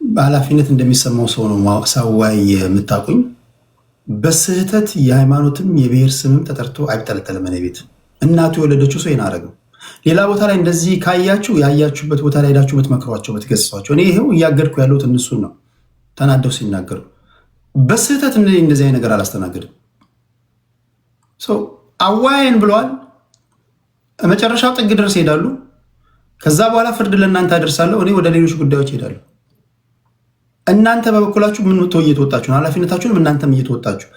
በኃላፊነት እንደሚሰማው ሰው ነው ሳዋይ የምታውቁኝ። በስህተት የሃይማኖትም የብሔር ስምም ተጠርቶ አይጠለጠልም። እኔ ቤት እናቱ የወለደችው ሰው ይናረግም። ሌላ ቦታ ላይ እንደዚህ ካያችሁ ያያችሁበት ቦታ ላይ ሄዳችሁ ብትመክሯቸው ብትገስጿቸው። እኔ ይሄው እያገድኩ ያለሁት እነሱን ነው ተናደው ሲናገሩ። በስህተት እንደዚህ አይነት ነገር አላስተናግድም። አዋይን ብለዋል። መጨረሻው ጥግ ድረስ ይሄዳሉ። ከዛ በኋላ ፍርድ ለእናንተ አደርሳለሁ። እኔ ወደ ሌሎች ጉዳዮች ይሄዳሉ። እናንተ በበኩላችሁ ምን እየተወጣችሁ ነው? ኃላፊነታችሁንም እናንተም እየተወጣችሁ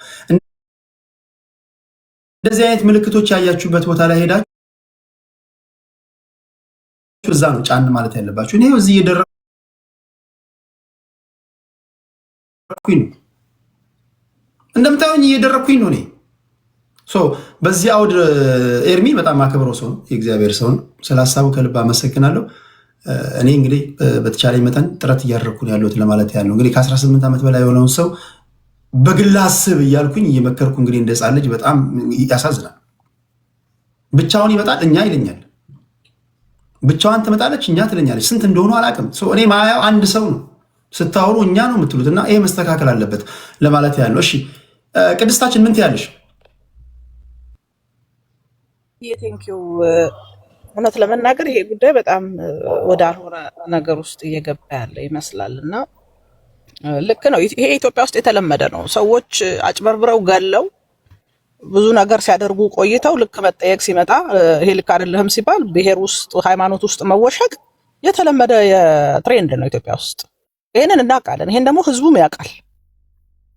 እንደዚህ አይነት ምልክቶች ያያችሁበት ቦታ ላይ ሄዳችሁ እዛ ነው ጫን ማለት ያለባችሁ። እኔ እዚህ እየደረኩኝ ነው፣ እንደምታዩኝ እየደረኩኝ ነው። እኔ በዚህ አውድ ኤርሚ በጣም አከብረው ሰው ነው፣ የእግዚአብሔር ሰው ነው። ስለ ሀሳቡ ከልብ አመሰግናለሁ። እኔ እንግዲህ በተቻለኝ መጠን ጥረት እያደረግኩ ነው ያለሁት ለማለት ያለው እንግዲህ ከ18 ዓመት በላይ የሆነውን ሰው በግል አስብ እያልኩኝ እየመከርኩ እንግዲህ እንደ ሕፃን ልጅ በጣም ያሳዝናል። ብቻውን ይመጣል እኛ ይለኛል፣ ብቻዋን ትመጣለች እኛ ትለኛለች። ስንት እንደሆኑ አላውቅም። እኔ ማያው አንድ ሰው ነው፣ ስታወሩ እኛ ነው የምትሉት እና ይሄ መስተካከል አለበት ለማለት ያለው። እሺ ቅድስታችን ምን ትያለሽ? ቴንኪው። እውነት ለመናገር ይሄ ጉዳይ በጣም ወደ አልሆነ ነገር ውስጥ እየገባ ያለ ይመስላል እና ልክ ነው። ይሄ ኢትዮጵያ ውስጥ የተለመደ ነው። ሰዎች አጭበርብረው ገለው ብዙ ነገር ሲያደርጉ ቆይተው ልክ መጠየቅ ሲመጣ ይሄ ልክ አይደለህም ሲባል ብሔር ውስጥ ሃይማኖት ውስጥ መወሸቅ የተለመደ የትሬንድ ነው ኢትዮጵያ ውስጥ። ይህንን እናውቃለን። ይሄን ደግሞ ህዝቡም ያውቃል።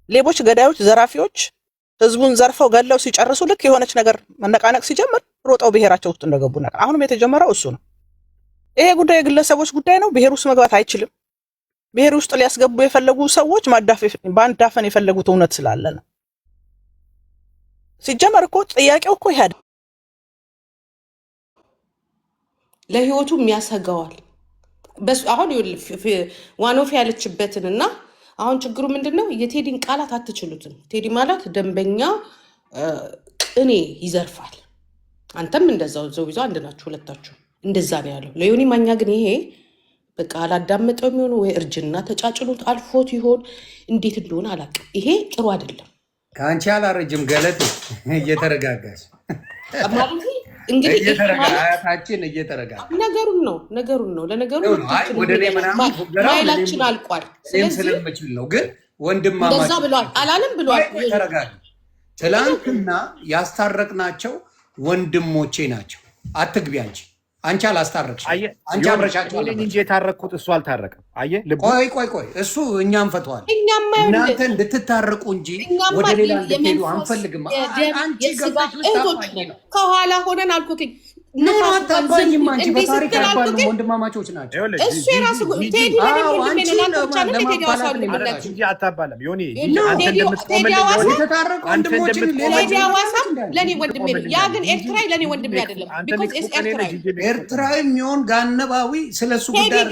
ሌቦች፣ ገዳዮች፣ ዘራፊዎች ህዝቡን ዘርፈው ገለው ሲጨርሱ ልክ የሆነች ነገር መነቃነቅ ሲጀምር ሮጠው ብሔራቸው ውስጥ እንደገቡ ነገር አሁንም የተጀመረው እሱ ነው። ይሄ ጉዳይ የግለሰቦች ጉዳይ ነው። ብሔር ውስጥ መግባት አይችልም። ብሔር ውስጥ ሊያስገቡ የፈለጉ ሰዎች ማዳፈን የፈለጉት እውነት ስላለ ነው። ሲጀመር እኮ ጥያቄው እኮ ይሄ ለህይወቱም ያሰጋዋል። አሁን ዋኖፍ ያለችበትንና አሁን ችግሩ ምንድነው? የቴዲን ቃላት አትችሉትም። ቴዲ ማለት ደንበኛ ቅኔ ይዘርፋል። አንተም እንደዛው ይዞ አንድ ናችሁ ሁለታችሁ፣ እንደዛ ነው ያለው። ለዮኒ ማኛ ግን ይሄ በቃ አላዳመጠው የሚሆኑ ወይ እርጅና ተጫጭኖት አልፎት ይሆን እንዴት እንደሆነ አላውቅም። ይሄ ጥሩ አይደለም። ከአንቺ አላረጅም ገለጥ እየተረጋጋች እንግዲህ አያታችን እየተረጋጋ ነገሩን ነው ለነገሩ ማይላችን አልቋል። ስለምችል ነው ግን ወንድማማች እንደዛ ብሏል አላለም ብሏል። ተረጋጋ። ትላንትና ያስታረቅናቸው ወንድሞቼ ናቸው። አትግቢ አንቺ አላስታረቅሽ። አንቺ አብረሻቸው እንጂ የታረቅኩት እሱ አልታረቀም። አየህ ልብ ቆይ እሱ እኛም ፈቷል። እናንተ እንድትታረቁ እንጂ ወደ ሌላ እንድትሄዱ አንፈልግም። አንቺ ገብተሽ ልታፋኝ ነው። ከኋላ ሆነን አልኩት አታባኝም። አንቺ በታሪክ አይባሉ ወንድማማቾች ናቸው። እሱ የራሱ ቴዲ አታባለም። ዮኒ ለእኔ ወንድሜ ነው። ያ ግን ኤርትራዊ ለእኔ ወንድሜ አይደለም። ኤርትራዊ የሚሆን ጋነባዊ ስለሱ ጉዳይ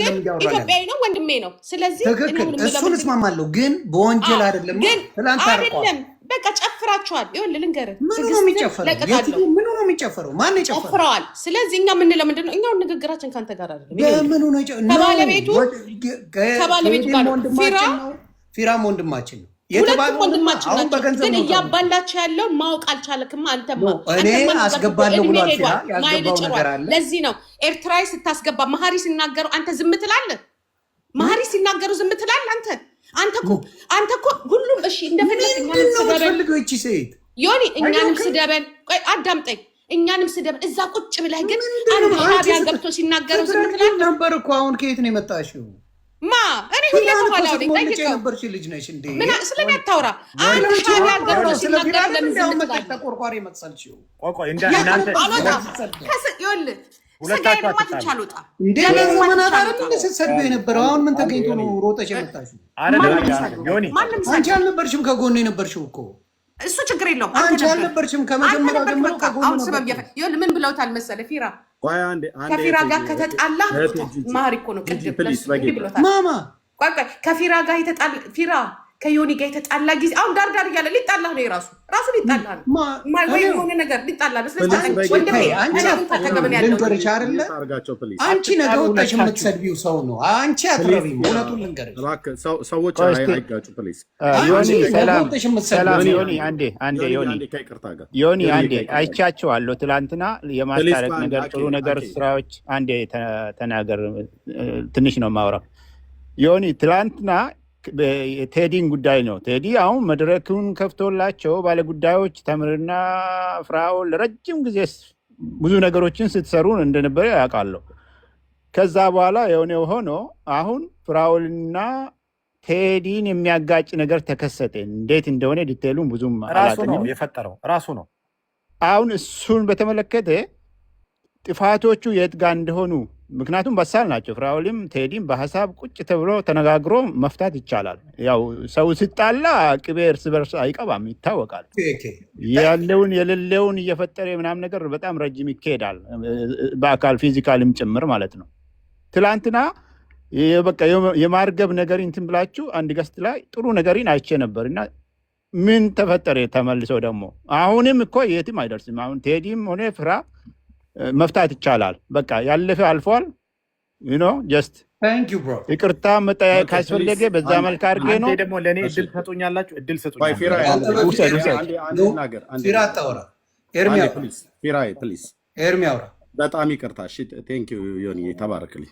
ኢትዮጵያዊ ነው፣ ወንድሜ ነው። ስለዚህ ትክክል፣ እሱን እስማማለሁ። ግን በወንጀል አይደለም። አይደለም በቃ ጨፍራችኋል። ይኸውልህ ልንገርህ፣ ምኑ ነው የሚጨፈረው? ማን ጨፍረዋል? ስለዚህ እኛ የምንለው ምንድን ነው? እኛውን ንግግራችን ከአንተ ጋር አይደለም። ከባለቤቱ ጋር ፊራም ወንድማችን ነው። ሁለቱም ወንድማችን ናቸው። ግን እያባላቸው ያለውን ማወቅ አልቻለክማ። አንተማ እኔ አስገባለሁ ብሏል። ፊራ ያስገባው ነገር አለ። ለዚህ ነው ኤርትራዊ ስታስገባ መሀሪ ሲናገሩ አንተ ዝም ትላለህ። መሀሪ ሲናገሩ ዝም ትላለህ አንተ እኮ ሁሉም እሺ እንደፈለክ እኛንም ስደበን ዮኒ፣ እኛንም ስደበን። ቆይ አዳምጠኝ። እኛንም ስደበን እዛ ቁጭ ብለህ ግን አንድ ሻቢያ ገብቶ ሲናገሩ ዝም ትላለህ ነበር እኮ። አሁን ከየት ነው የመጣሽው? እኔ ሁሌ ተኋላው ነበርሽ ልጅ ነሽ እንዴ? ስለኔ አታውራ። አንድ ሻቢያ ገብቶ ሲናገሩ ለምን ዝም ትላለህ? ተቆርቋሪ መጥሰልሽው እናንተ ይኸውልህ ስትሰድብ የነበረው አሁን ምን ተገኝቶ ነው ሮጠሽ የመጣሽው? አንቺ አልነበርሽም ከጎኑ የነበርሽው እኮ። እሱ ችግር የለውም። አንቺ አልነበርሽም ከመጀመሪያው ጀምሮ ከጎኑ ነበር። ምን ብለውታል መሰለህ? ከፊራ ጋር ከተጣላ ማሪ እኮ ነው ቅድም ብሎታል። ማማ ከፊራ ጋር ፊራ ከዮኒ ጋር የተጣላ ጊዜ አሁን ዳር እያለ ሊጣላ ነው ራሱ ሊጣላ ነው ወይ የሆነ ነገር ሊጣላ ነው። ስለዚህ ወንድሜ ልንገርሽ አይደለ አንቺ ነገ ወጥተሽ የምትሰድቢው ሰው ነው። አንቺ አትረቢም። እውነቱን ልንገርሽ ሰዎች አይጋጩ ፕሊዝ። ዮኒ አንዴ አይቻቸዋለሁ። ትላንትና የማስታረቅ ነገር ጥሩ ነገር ስራዎች አንዴ ተናገር። ትንሽ ነው የማወራው። ዮኒ ትላንትና ቴዲን ጉዳይ ነው። ቴዲ አሁን መድረኩን ከፍቶላቸው ባለጉዳዮች ተምርና ፍራኦል ረጅም ጊዜ ብዙ ነገሮችን ስትሰሩ እንደነበረ ያውቃለሁ። ከዛ በኋላ የሆነ ሆኖ አሁን ፍራኦልና ቴዲን የሚያጋጭ ነገር ተከሰተ። እንዴት እንደሆነ ዲቴሉን ብዙም ራሱ ነው የፈጠረው ራሱ ነው። አሁን እሱን በተመለከተ ጥፋቶቹ የት ጋር እንደሆኑ ምክንያቱም በሳል ናቸው። ፍራኦልም ቴዲም በሀሳብ ቁጭ ተብሎ ተነጋግሮ መፍታት ይቻላል። ያው ሰው ሲጣላ ቅቤ እርስ በርስ አይቀባም፣ ይታወቃል። ያለውን የሌለውን እየፈጠረ ምናምን ነገር በጣም ረጅም ይካሄዳል፣ በአካል ፊዚካልም ጭምር ማለት ነው። ትላንትና በቃ የማርገብ ነገር እንትን ብላችሁ አንድ ገስት ላይ ጥሩ ነገርን አይቼ ነበር እና ምን ተፈጠረ? ተመልሶ ደግሞ አሁንም እኮ የትም አይደርስም። አሁን ቴዲም ሆነ ፍራ መፍታት ይቻላል። በቃ ያለፈ አልፏል። ጀስት ይቅርታ መጠያየቅ ካስፈለገ በዛ መልክ አድርጌ ነው። ደግሞ ለእኔ እድል ሰጡኛላችሁ። እድል ኤርሚያውራ በጣም ይቅርታ። ቴንክ ዩ ዮኒ፣ ተባረክልኝ።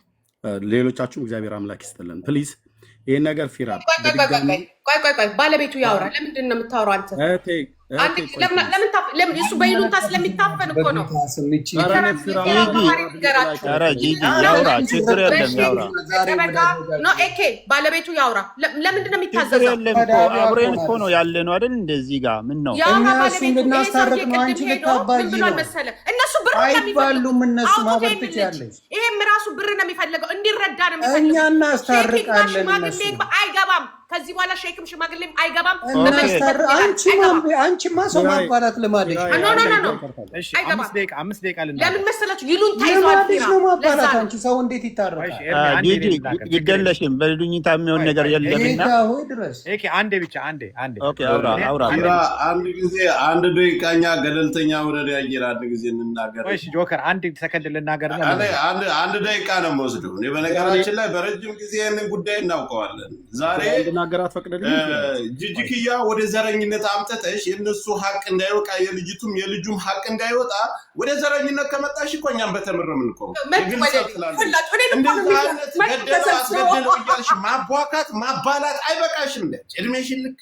ሌሎቻችሁም እግዚአብሔር አምላክ ይስጥልን። ፕሊዝ ይህን ነገር ፊራ ቆይ ባለቤቱ ያውራ። ለምንድን ነው የምታወራው አንተ? ለምን እሱ በይሉንታ ስለሚታፈን እኮ ነው። ባለቤቱ ያውራ። ለምንድን ነው የሚታዘዘው? አብረን እኮ ነው ያለ ነው አይደል? እንደዚህ ጋር ምን ነው ልናስታርቅ ነው። አንቺ ልታባይ ነው እነሱ ብር አይባሉም። እነሱ ማበር ትችያለሽ። ይሄም ራሱ ብር ነው የሚፈልገው፣ እንዲረዳ ነው የሚፈልገው። እኛ እናስታርቃለን። አይገባም። ከዚህ በኋላ ሼክም ሽማግሌም አይገባም። አንቺማ ሰው ማባላት ልማደሽ። አምስት ደቂቃ ለምን መሰላችሁ? ይሉን ታይዟል ነው ማባላት። አንቺ ሰው እንዴት ይታረቃል? ይገለሽም በልዱኝታ የሚሆን ነገር የለምና አንዴ ብቻ አንዴ አንድ ጊዜ አንድ ደቂቃኛ ገለልተኛ ወረዳ ያየር አንድ ጊዜ እንናገር። ጆከር አንድ ሰከንድ ልናገር። አንድ ደቂቃ ነው የምወስደው። እኔ በነገራችን ላይ በረጅም ጊዜ ይህንን ጉዳይ እናውቀዋለን። ዛሬ ጅጅክያ ወደ ዘረኝነት አምጥተሽ የእነሱ ሀቅ እንዳይወጣ የልጁም ሀቅ እንዳይወጣ ወደ ዘረኝነት ከመጣሽ እኮ እኛም በተምር የምንቆም እንደዚህ አይነት ገደለው አስገደለው እያልሽ ማቧካት ማባላት አይበቃሽም። እድሜሽን ልክ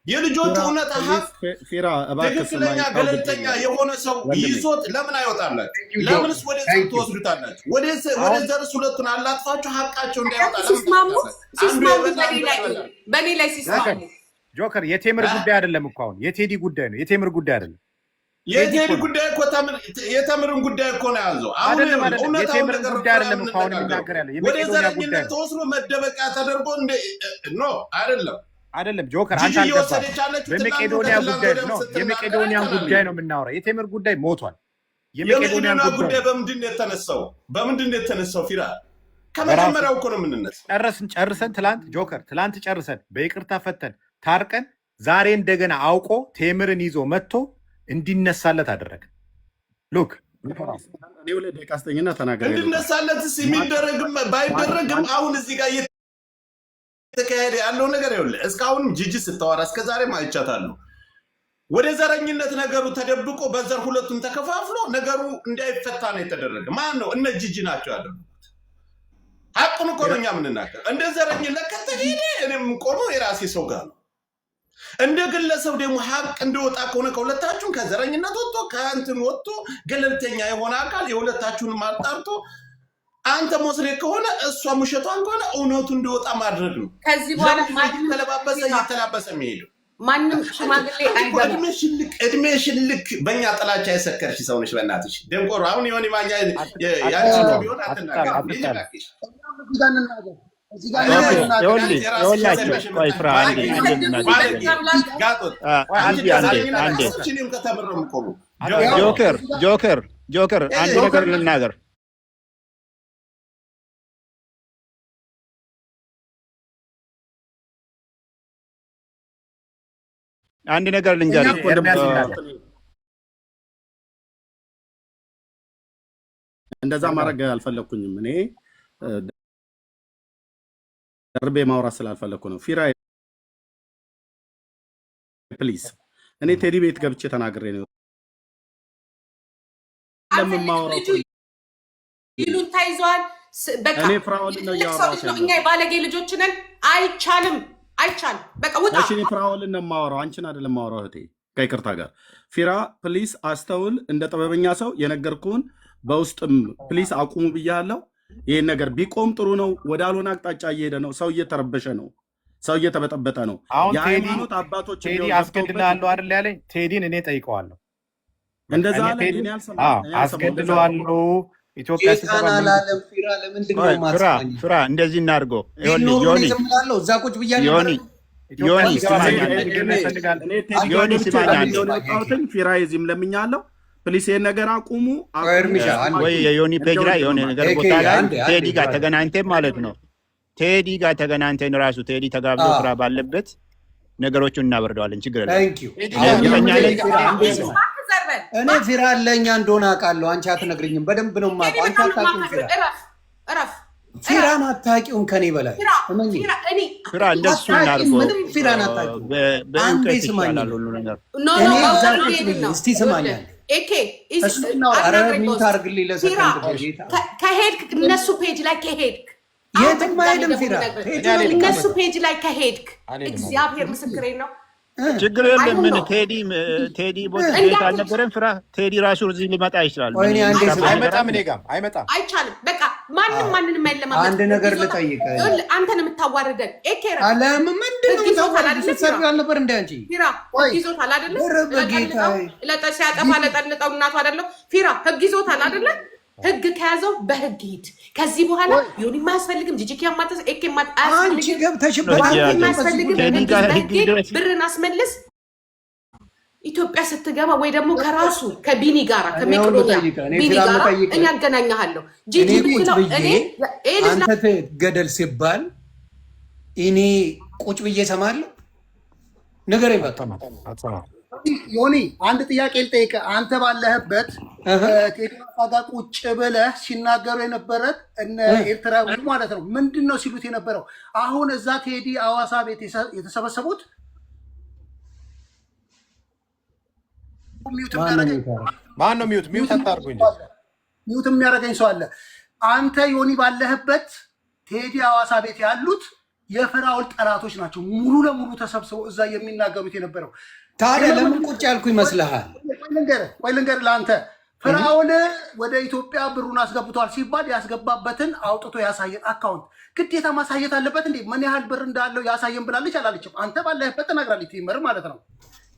የልጆቹ እውነት ሀቅ ትክክለኛ ገለልተኛ የሆነ ሰው ይዞት ለምን አይወጣላችሁ? ለምንስ ወደ ዘር ትወስዱታላችሁ? ወደ ዘርስ ሁለቱን አላጥፋችሁ ሀቃቸው እንዳይወጣ በኔ ላይ ሲስማሙ። ጆከር የቴምር ጉዳይ አይደለም እኮ አሁን የቴዲ ጉዳይ ነው። የቴምር ጉዳይ አይደለም። የቴዲ ጉዳይ እኮ የተምርን ጉዳይ እኮ ነው ያዘው። አሁን የቴምር ጉዳይ አይደለም እኮ አሁን የሚናገር ያለ ወደ ዘረኝነት ተወስዶ መደበቂያ ተደርጎ አይደለም ጆከር አንተ አልገባም። በመቄዶንያ ጉዳይ ነው የመቄዶንያን ጉዳይ ነው የምናወራው። የቴምር ጉዳይ ሞቷል። የመቄዶንያ ጉዳይ በምንድን ነው የተነሳው? ፊራ ከመጀመሪያው እኮ ነው የምንነሳው። ጨርሰን ትላንት ጨርሰን በይቅርታ ፈተን ታርቀን ዛሬ እንደገና አውቆ ቴምርን ይዞ መጥቶ እንዲነሳለት አደረገ። ሉክ እኔ ሁለት ደቂቃ ስጠኝና ተናገር። እንዲነሳለትስ የሚደረግም ባይደረግም አሁን እዚህ ጋር ተካሄደ ያለው ነገር ይኸውልህ። እስካሁንም ጂጂ ስታወራ እስከዛሬም አይቻታለሁ። ወደ ዘረኝነት ነገሩ ተደብቆ በዘር ሁለቱም ተከፋፍሎ ነገሩ እንዳይፈታ ነው የተደረገ። ማን ነው? እነ ጂጂ ናቸው ያደረጉት። ሀቁን እኮ ነው እኛ የምንናገር። እንደ ዘረኝነት ከተሄደ እኔም የምቆመው የራሴ ሰው ጋር ነው። እንደ ግለሰብ ደግሞ ሀቅ እንደወጣ ከሆነ ከሁለታችሁም ከዘረኝነት ወጥቶ ከእንትን ወጥቶ ገለልተኛ የሆነ አካል የሁለታችሁንም አጣርቶ አንተ ሞስሬ ከሆነ እሷ ሙሸቷን ከሆነ እውነቱ እንዲወጣ ማድረግ ነው። ከዚህ በኋላ እየተላበሰ የሚሄደው ማንም ሽማግሌ አይገባም። እድሜ ሽልክ በእኛ ጥላቻ የሰከርሽ ሰው ነሽ። በእናትሽ ደንቆሮ አሁን የሆነ ማኛ ያንቺ ቢሆን አትናገር። ጆከር አንድ ነገር ልናገር። አንድ ነገር ልንገርህ፣ እንደዛ ማድረግ አልፈለኩኝም። እኔ ደርቤ ማውራት ስላልፈለኩ ነው። ፊራ ፕሊዝ፣ እኔ ቴዲ ቤት ገብቼ ተናግሬ ነው ለምማወራው። ይሉን ታይዟል። በቃ እኔ ፍራኦል ነው ያወራው። እኛ የባለጌ ልጆች ነን። አይቻልም። በቃ ውጣ። እሺ፣ እኔ ፍራኦልን ነው የማወራው፣ አንቺን አይደለም የማወራው እህቴ፣ ከይቅርታ ጋር። ፊራ ፕሊዝ አስተውል። እንደ ጥበበኛ ሰው የነገርኩህን በውስጥም ፕሊዝ አቁሙ ብያለሁ። ይህን ነገር ቢቆም ጥሩ ነው። ወደ አልሆነ አቅጣጫ እየሄደ ነው። ሰው እየተረበሸ ነው። ሰው እየተበጠበጠ ነው። የሃይማኖት አባቶች አስገድላለሁ አይደል ያለኝ? ቴዲን እኔ ጠይቀዋለሁ። እንደዛ አለ። አስገድለዋለሁ። ኢትዮጵያ ፍራ እንደዚህ እናድርገው። ፊራ የዚህም ለምኛለሁ። ፕሊስ ይሄን ነገር አቁሙ። ወይ የዮኒ ፔጅ ላይ የሆነ ነገር ቦታ ላይ ቴዲ ጋር ተገናኝተን ማለት ነው። ቴዲ ጋር ተገናኝተን ራሱ ቴዲ ተጋብዞ ስራ ባለበት ነገሮቹን እናበርደዋለን። ችግር የለም። እኔ ፊራ ለእኛ እንደሆነ አውቃለሁ። አንቺ አትነግርኝም። በደንብ ነው የማውቀው። አንቺ አታውቂውም። ፊራን አታውቂውም ከኔ በላይ ፊራ እንደሱ እናድርገው። ምንም ፊራን አታውቂውም። አንዴ ስማኝ፣ እኔ እዛ ቁጭ ብዬ እስቲ ስማኛል። ከሄድክ እነሱ ፔጅ ላይ ከሄድክ የትም አይልም። ፊራ እነሱ ፔጅ ላይ ከሄድክ እግዚአብሔር ምስክሬ ነው። ችግር የለም። ምን ቴዲ ቦታ ቤት አልነበረም። ፍራ ቴዲ ራሱ እዚህ ሊመጣ ይችላል። አይመጣም፣ እኔ ጋር አይመጣም። አይቻልም። በቃ ማንንም አይለማመጥ። አንድ ነገር ልጠይቅህ። አንተን የምታዋርደን ኤኬራ አለም ምንድነው የምታዋርደው? አልነበር እንደ አንቺ ፊራ ህግ ይዞታል አይደለ? ሲያጠፋ ለጠልጠው እናቱ አይደለ? ፊራ ህግ ይዞታል አይደለ? ህግ ከያዘው በህግ ሂድ። ከዚህ በኋላ ዮኒ ማያስፈልግም፣ ጂጂኪ ማተስ ኤኬ ማት አንቺ ገብተሽበት ማያስፈልግም። ብርን አስመልስ። ኢትዮጵያ ስትገባ ወይ ደግሞ ከራሱ ከቢኒ ጋራ ከመቄዶንያ ቢኒ ጋራ እኔ አገናኛለሁ። ጂጂ ብትለው አንተ ገደል ሲባል እኔ ቁጭ ብዬ እሰማለሁ። ንገረኝ በቃ ዮኒ አንድ ጥያቄ ልጠይቅህ። አንተ ባለህበት ቴዲ ጋር ቁጭ ብለህ ሲናገሩ የነበረ እነ ኤርትራዊ ማለት ነው ምንድን ነው ሲሉት የነበረው? አሁን እዛ ቴዲ አዋሳ ቤት የተሰበሰቡት ማን ነው? ሚውት አታርጉኝ። ሚውት የሚያደርገኝ ሰው አለ። አንተ ዮኒ ባለህበት ቴዲ አዋሳ ቤት ያሉት የፍራኦል ጠላቶች ናቸው። ሙሉ ለሙሉ ተሰብስበው እዛ የሚናገሩት የነበረው። ታዲያ ለምን ቁጭ ያልኩ ይመስልሃል? ቆይ ልንገርህ ለአንተ። ፍራኦል ወደ ኢትዮጵያ ብሩን አስገብቷል ሲባል ያስገባበትን አውጥቶ ያሳየን አካውንት ግዴታ ማሳየት አለበት እንዴ? ምን ያህል ብር እንዳለው ያሳየን ብላለች አላለችም? አንተ ባለህበት ተናግራለች ቲመር ማለት ነው።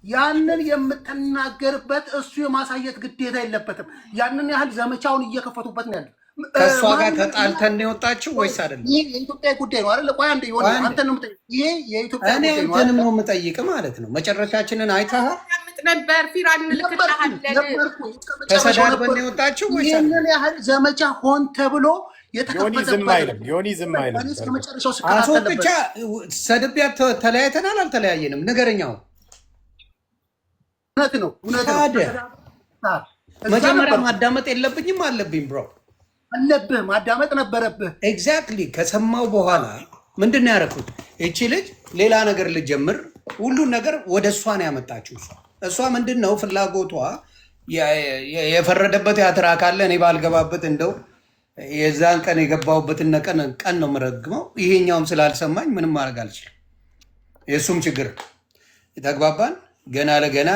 ያንን የምትናገርበት እሱ የማሳየት ግዴታ የለበትም። ያንን ያህል ዘመቻውን እየከፈቱበት ነው ያለው። ከእሷ ጋር ተጣልተን ነው የወጣችው ወይስ አይደለም? ይሄ የኢትዮጵያ ጉዳይ ነው አይደል? ቆይ አንዴ ሆነ አንተን ነው የምጠይቅ። ይሄ የኢትዮጵያ ጉዳይ ነው። አንተንም ነው የምጠይቅ ማለት ነው። መጨረሻችንን አይተሃል ነበር። ፊራን ልክልሃለን ተሰዳድበን ነው የወጣችው ወይስ ይሄንን ያህል ዘመቻ ሆን ተብሎ የተከፈተበት? ዮኒ ዝም አይልም። እስከመጨረሻው ብቻ ሰድቢያ ተለያይተናል አልተለያየንም? ንገረኛው። እውነት ነው መጀመሪያ ማዳመጥ የለብኝም አለብኝ? ብሮ አለብህ፣ ማዳመጥ ነበረብህ። ኤግዛክትሊ። ከሰማው በኋላ ምንድን ነው ያደረኩት? እቺ ልጅ ሌላ ነገር ልጀምር፣ ሁሉን ነገር ወደ እሷ ነው ያመጣችው። እሷ ምንድን ነው ፍላጎቷ? የፈረደበት ያትራ ካለ እኔ ባልገባበት እንደው የዛን ቀን የገባሁበትን ቀን ነው የምረግመው። ይሄኛውም ስላልሰማኝ ምንም ማድረግ አልችልም። የእሱም ችግር ተግባባን። ገና ለገና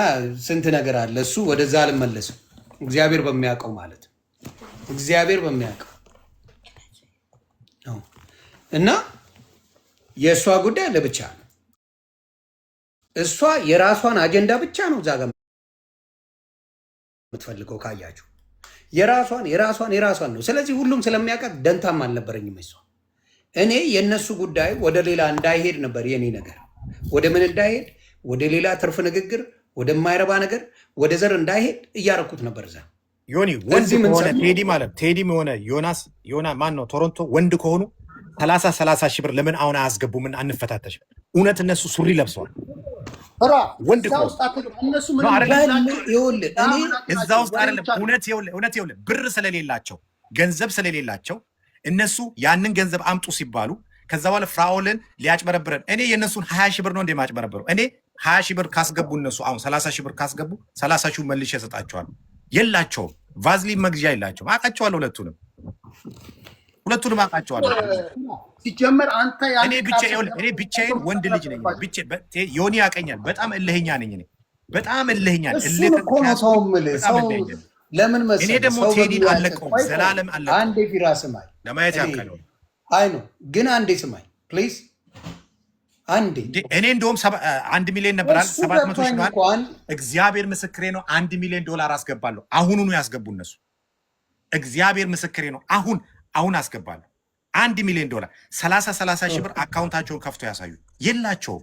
ስንት ነገር አለ። እሱ ወደዛ አልመለስም። እግዚአብሔር በሚያውቀው ማለት ነው። እግዚአብሔር በሚያውቀው እና የእሷ ጉዳይ ለብቻ ነው። እሷ የራሷን አጀንዳ ብቻ ነው እዛ ጋር የምትፈልገው። ካያችሁ የራሷን ነው። ስለዚህ ሁሉም ስለሚያውቃት ደንታም አልነበረኝም። እሷ እኔ የእነሱ ጉዳይ ወደ ሌላ እንዳይሄድ ነበር የኔ ነገር። ወደ ምን እንዳይሄድ? ወደ ሌላ ትርፍ ንግግር፣ ወደማይረባ ነገር፣ ወደ ዘር እንዳይሄድ እያረኩት ነበር እዛ። ዮኒ ወንድ ከሆነ ቴዲ ማለት ቴዲም የሆነ ዮና ማን ነው ቶሮንቶ ወንድ ከሆኑ 30 ሺህ ብር ለምን አሁን አያስገቡ? ምን አንፈታተሽ? እውነት እነሱ ሱሪ ለብሰዋል። ወንድ እዛ ከሆኑ ውስጥ እነሱ ነው ምንም አይደለም። ይኸውልህ እኔ እዛ ውስጥ አይደለም። እውነት ይኸውልህ ብር ስለሌላቸው ገንዘብ ስለሌላቸው እነሱ ያንን ገንዘብ አምጡ ሲባሉ ከዛ በኋላ ፍራኦልን ሊያጭበረብረን እኔ የእነሱን 20 ሺህ ብር ነው እንደማጭበረብረው እኔ 20 ሺህ ብር ካስገቡ እነሱ አሁን 30 ሺህ ብር ካስገቡ 30 ሺህ መልሼ እሰጣቸዋለሁ። የላቸውም፣ ቫዝሊን መግዣ የላቸውም። አውቃቸዋለሁ፣ ሁለቱንም አውቃቸዋለሁ። ሲጀመር አንተ እኔ ብቻዬን ወንድ ልጅ ነኝ። ዮኒ ያቀኛል። በጣም እልህኛ ነኝ እኔ በጣም እልህኛ ለምን መሰለህ? እኔ ደግሞ ቴዲን አለቀው ዘላለም አለቀው። አንዴ ፊራ ስማኝ ለማየት ያቀለው አይ ነው ግን አንዴ ስማኝ ፕሊዝ አንዴ። እኔ እንደውም 1 ሚሊዮን ነበር 700 ሺህ ነው። እግዚአብሔር ምስክሬ ነው። $1 ሚሊዮን አስገባለሁ። አሁኑኑ ያስገቡ እነሱ። እግዚአብሔር ምስክሬ ነው። አሁን አስገባለሁ $1 ሚሊዮን 30 ሺህ ብር አካውንታቸውን ከፍቶ ያሳዩ። የላቸውም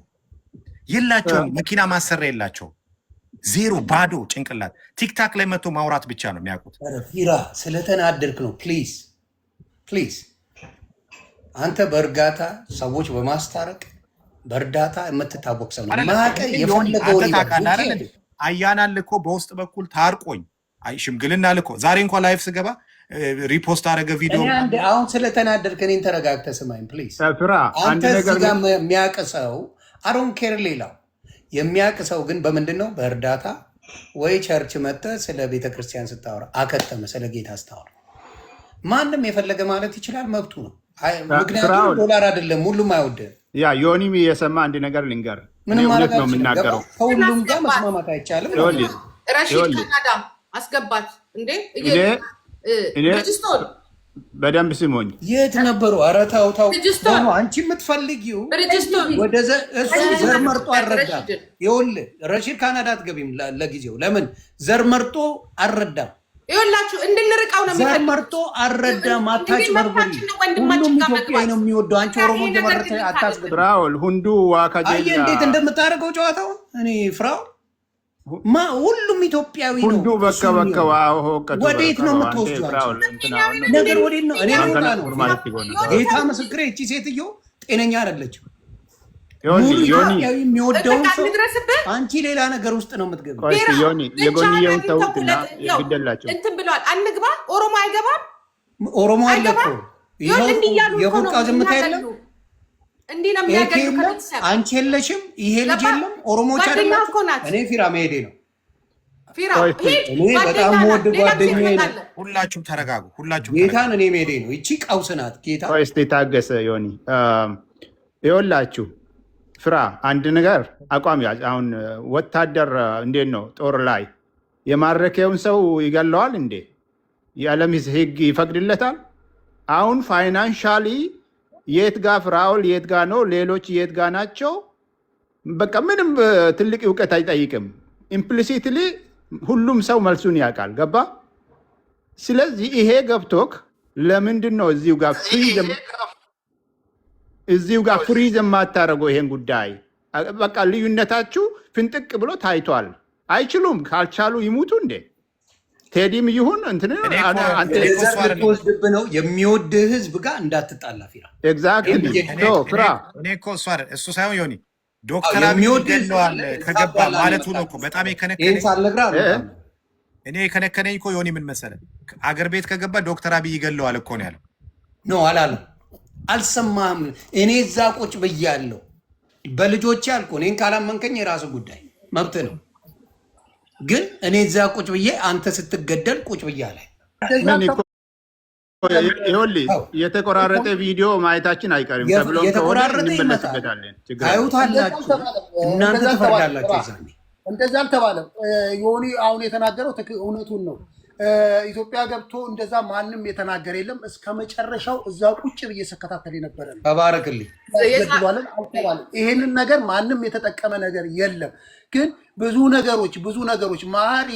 መኪና ማሰሪያ የላቸውም። ዜሮ ባዶ ጭንቅላት። ቲክታክ ላይ መጥቶ ማውራት ብቻ ነው የሚያውቁት። ፊራ ስለተናደርክ ነው። ፕሊዝ አንተ በእርጋታ ሰዎች በማስታረቅ በእርዳታ የምትታወቅ ሰው ነው። ማቀ የፈለገው አያናን ልኮ በውስጥ በኩል ታርቆኝ ሽምግልና ልኮ ዛሬ እንኳን ላይፍ ስገባ ሪፖስት አደረገ ቪዲዮ። አሁን ስለተናደርክ እኔን ተረጋግተህ ስማኝ ፕሊዝ። አንተ እዚህ ጋር የሚያውቅ ሰው አሮን ኬር ሌላው የሚያውቅ ሰው ግን በምንድን ነው? በእርዳታ ወይ ቸርች መጥተህ ስለ ቤተክርስቲያን ስታወራ አከተመ ስለ ጌታ ስታወራ ማንም የፈለገ ማለት ይችላል፣ መብቱ ነው። ምክንያቱም ዶላር አይደለም ሁሉም አይወድህም። ያ ዮኒም የሰማ አንድ ነገር ልንገር፣ ምንም ማለት ነው የምናገረው። ከሁሉም ጋር መስማማት አይቻልም። ረሺድ ካናዳ አስገባት እንዴ ሬጅስቶር በደንብ ስሙኝ። የት ነበሩ? ኧረ ተው አንቺ የምትፈልጊው ወደ እሱ ዘር መርጦ አልረዳም። ይኸውልህ ረሺድ ካናዳ አትገቢም ለጊዜው። ለምን ዘር መርጦ አልረዳም? ይኸውላችሁ እንድንርቃው ነው ዘር መርጦ አልረዳም። አታጭበርብሪ። ሁሉም ኢትዮጵያዊ ነው የሚወደው። አንቺ ኦሮሞ እንደመረተ አታስገቢ። ፍራውል ሁንዱ ዋካጀ አየህ እንዴት እንደምታደርገው ጨዋታውን። እኔ ፍራውል ሁሉም ኢትዮጵያዊ ነው። ሁንዱ በቃ ወዴት ነው የምትወስዷቸው? ነገር ወዴት ነው? እኔ ነው ጌታ ምስክሬ፣ እቺ ሴትዮ ጤነኛ አይደለችም። ኢትዮጵያዊ የሚወደውን ሰው አንቺ ሌላ ነገር ውስጥ ነው የምትገቢው። የጎንየውን ተውትና ግደላቸው እንትን ብለዋል። አንግባ ኦሮሞ አይገባም። ኦሮሞ አለ እኮ የቦቃ ዝምታ የለም። እንዲህ ነው የሚያገኙ። አንቺ የለሽም፣ ይሄ ልጅ የለም። ኦሮሞች አይደላችሁ። እኔ ፊራ መሄዴ ነው። እኔ በጣም ወድ ጓደኛዬ ነው። ሁላችሁም ተረጋጉ። ጌታን እኔ መሄዴ ነው። እቺ ቀውስ ናት። ጌታ እስቲ ታገሰ ዮኒ። ይኸውላችሁ ፍራ አንድ ነገር አቋም ያዝ። አሁን ወታደር እንዴት ነው ጦር ላይ የማረከውን ሰው ይገለዋል እንዴ? የዓለም ሕግ ይፈቅድለታል? አሁን ፋይናንሻሊ የት ጋ ፍራውል የት ጋ ነው? ሌሎች የት ጋ ናቸው? በቃ ምንም ትልቅ እውቀት አይጠይቅም። ኢምፕሊሲትሊ ሁሉም ሰው መልሱን ያውቃል። ገባ? ስለዚህ ይሄ ገብቶክ ለምንድን ነው እዚሁ ጋር ፍሪዝ የማታደርገው ይሄን ጉዳይ? በቃ ልዩነታችሁ ፍንጥቅ ብሎ ታይቷል። አይችሉም። ካልቻሉ ይሙቱ እንዴ? ቴዲም ይሁን እንትን ልትወስድብ ነው። የሚወድህ ህዝብ ጋር እንዳትጣላ ፊራ። ኤግዛክትሊ ፍራ። እሱ ሳይሆን ዮኒ ዶክተር አብይ ይገለዋል ከገባ ማለቱ ነው እኮ። በጣም እኔ የከነከነኝ እኮ ዮኒ ምን መሰለህ፣ አገር ቤት ከገባ ዶክተር አብይ ይገለዋል እኮ ነው ያለው። ኖ አላለም። አልሰማህም? እኔ እዛ ቁጭ ብያለሁ በልጆቼ አልኩህ። እኔን ካላመንከኝ የራሱ ጉዳይ መብት ነው። ግን እኔ እዛ ቁጭ ብዬ አንተ ስትገደል ቁጭ ብያለ የተቆራረጠ ቪዲዮ ማየታችን አይቀርም ተብሎ የተቆራረጠ እንመለስበታለን። ታዩታላችሁ፣ እናንተ ትፈርዳላችሁ። እንደዛ አልተባለም። ዮኒ አሁን የተናገረው እውነቱን ነው። ኢትዮጵያ ገብቶ እንደዛ ማንም የተናገረ የለም። እስከ መጨረሻው እዛ ቁጭ ብዬ ስከታተል የነበረ ነው። ተባረክልኝ። ይሄንን ነገር ማንም የተጠቀመ ነገር የለም። ግን ብዙ ነገሮች ማሪ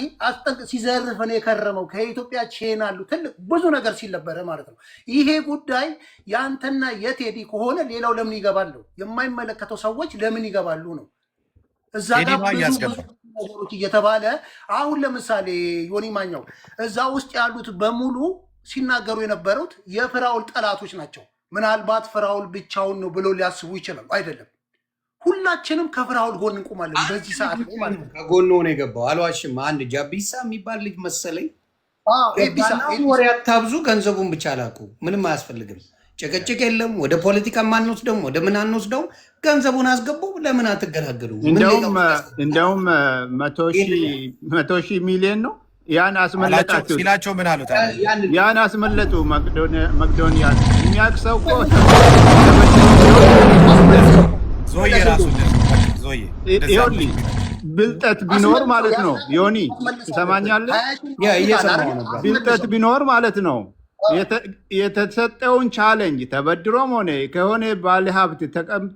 ሲዘርፈን የከረመው ከኢትዮጵያ ቼናሉ ትልቅ ብዙ ነገር ሲል ነበረ ማለት ነው። ይሄ ጉዳይ የአንተና የቴዲ ከሆነ ሌላው ለምን ይገባሉ? የማይመለከተው ሰዎች ለምን ይገባሉ ነው። እዛ ጋር ብዙ ነገሮች እየተባለ አሁን ለምሳሌ ዮኒ ማኛው እዛ ውስጥ ያሉት በሙሉ ሲናገሩ የነበሩት የፍራውል ጠላቶች ናቸው። ምናልባት ፍራውል ብቻውን ነው ብለው ሊያስቡ ይችላሉ። አይደለም፣ ሁላችንም ከፍራኦል ጎን እንቆማለን በዚህ ሰዓት ላይ ማለት ነው። ከጎኑ ነው የገባው። አልዋሽም። አንድ ጃቢሳ የሚባል ልጅ መሰለኝ ኤቢሳ ወሬ አታብዙ፣ ገንዘቡን ብቻ ላኩ፣ ምንም አያስፈልግም። ጭቅጭቅ የለም። ወደ ፖለቲካ ማንወስደውም ወደ ምን አንወስደውም። ገንዘቡን አስገቡ። ለምን አትገላገሉ? እንደውም 100 ሺህ ሚሊዮን ነው ያን አስመለጣችሁ ሲላቸው ምን አሉት? ያን አስመለጡ። መቅዶኒያ የሚያውቅ ሰው እኮ ዞዬ ራሱ ዞዬ ይኸውልህ ብልጠት ቢኖር ማለት ነው። ዮኒ ትሰማኛለህ? ብልጠት ቢኖር ማለት ነው የተሰጠውን ቻሌንጅ ተበድሮም ሆነ ከሆነ ባለ ሀብት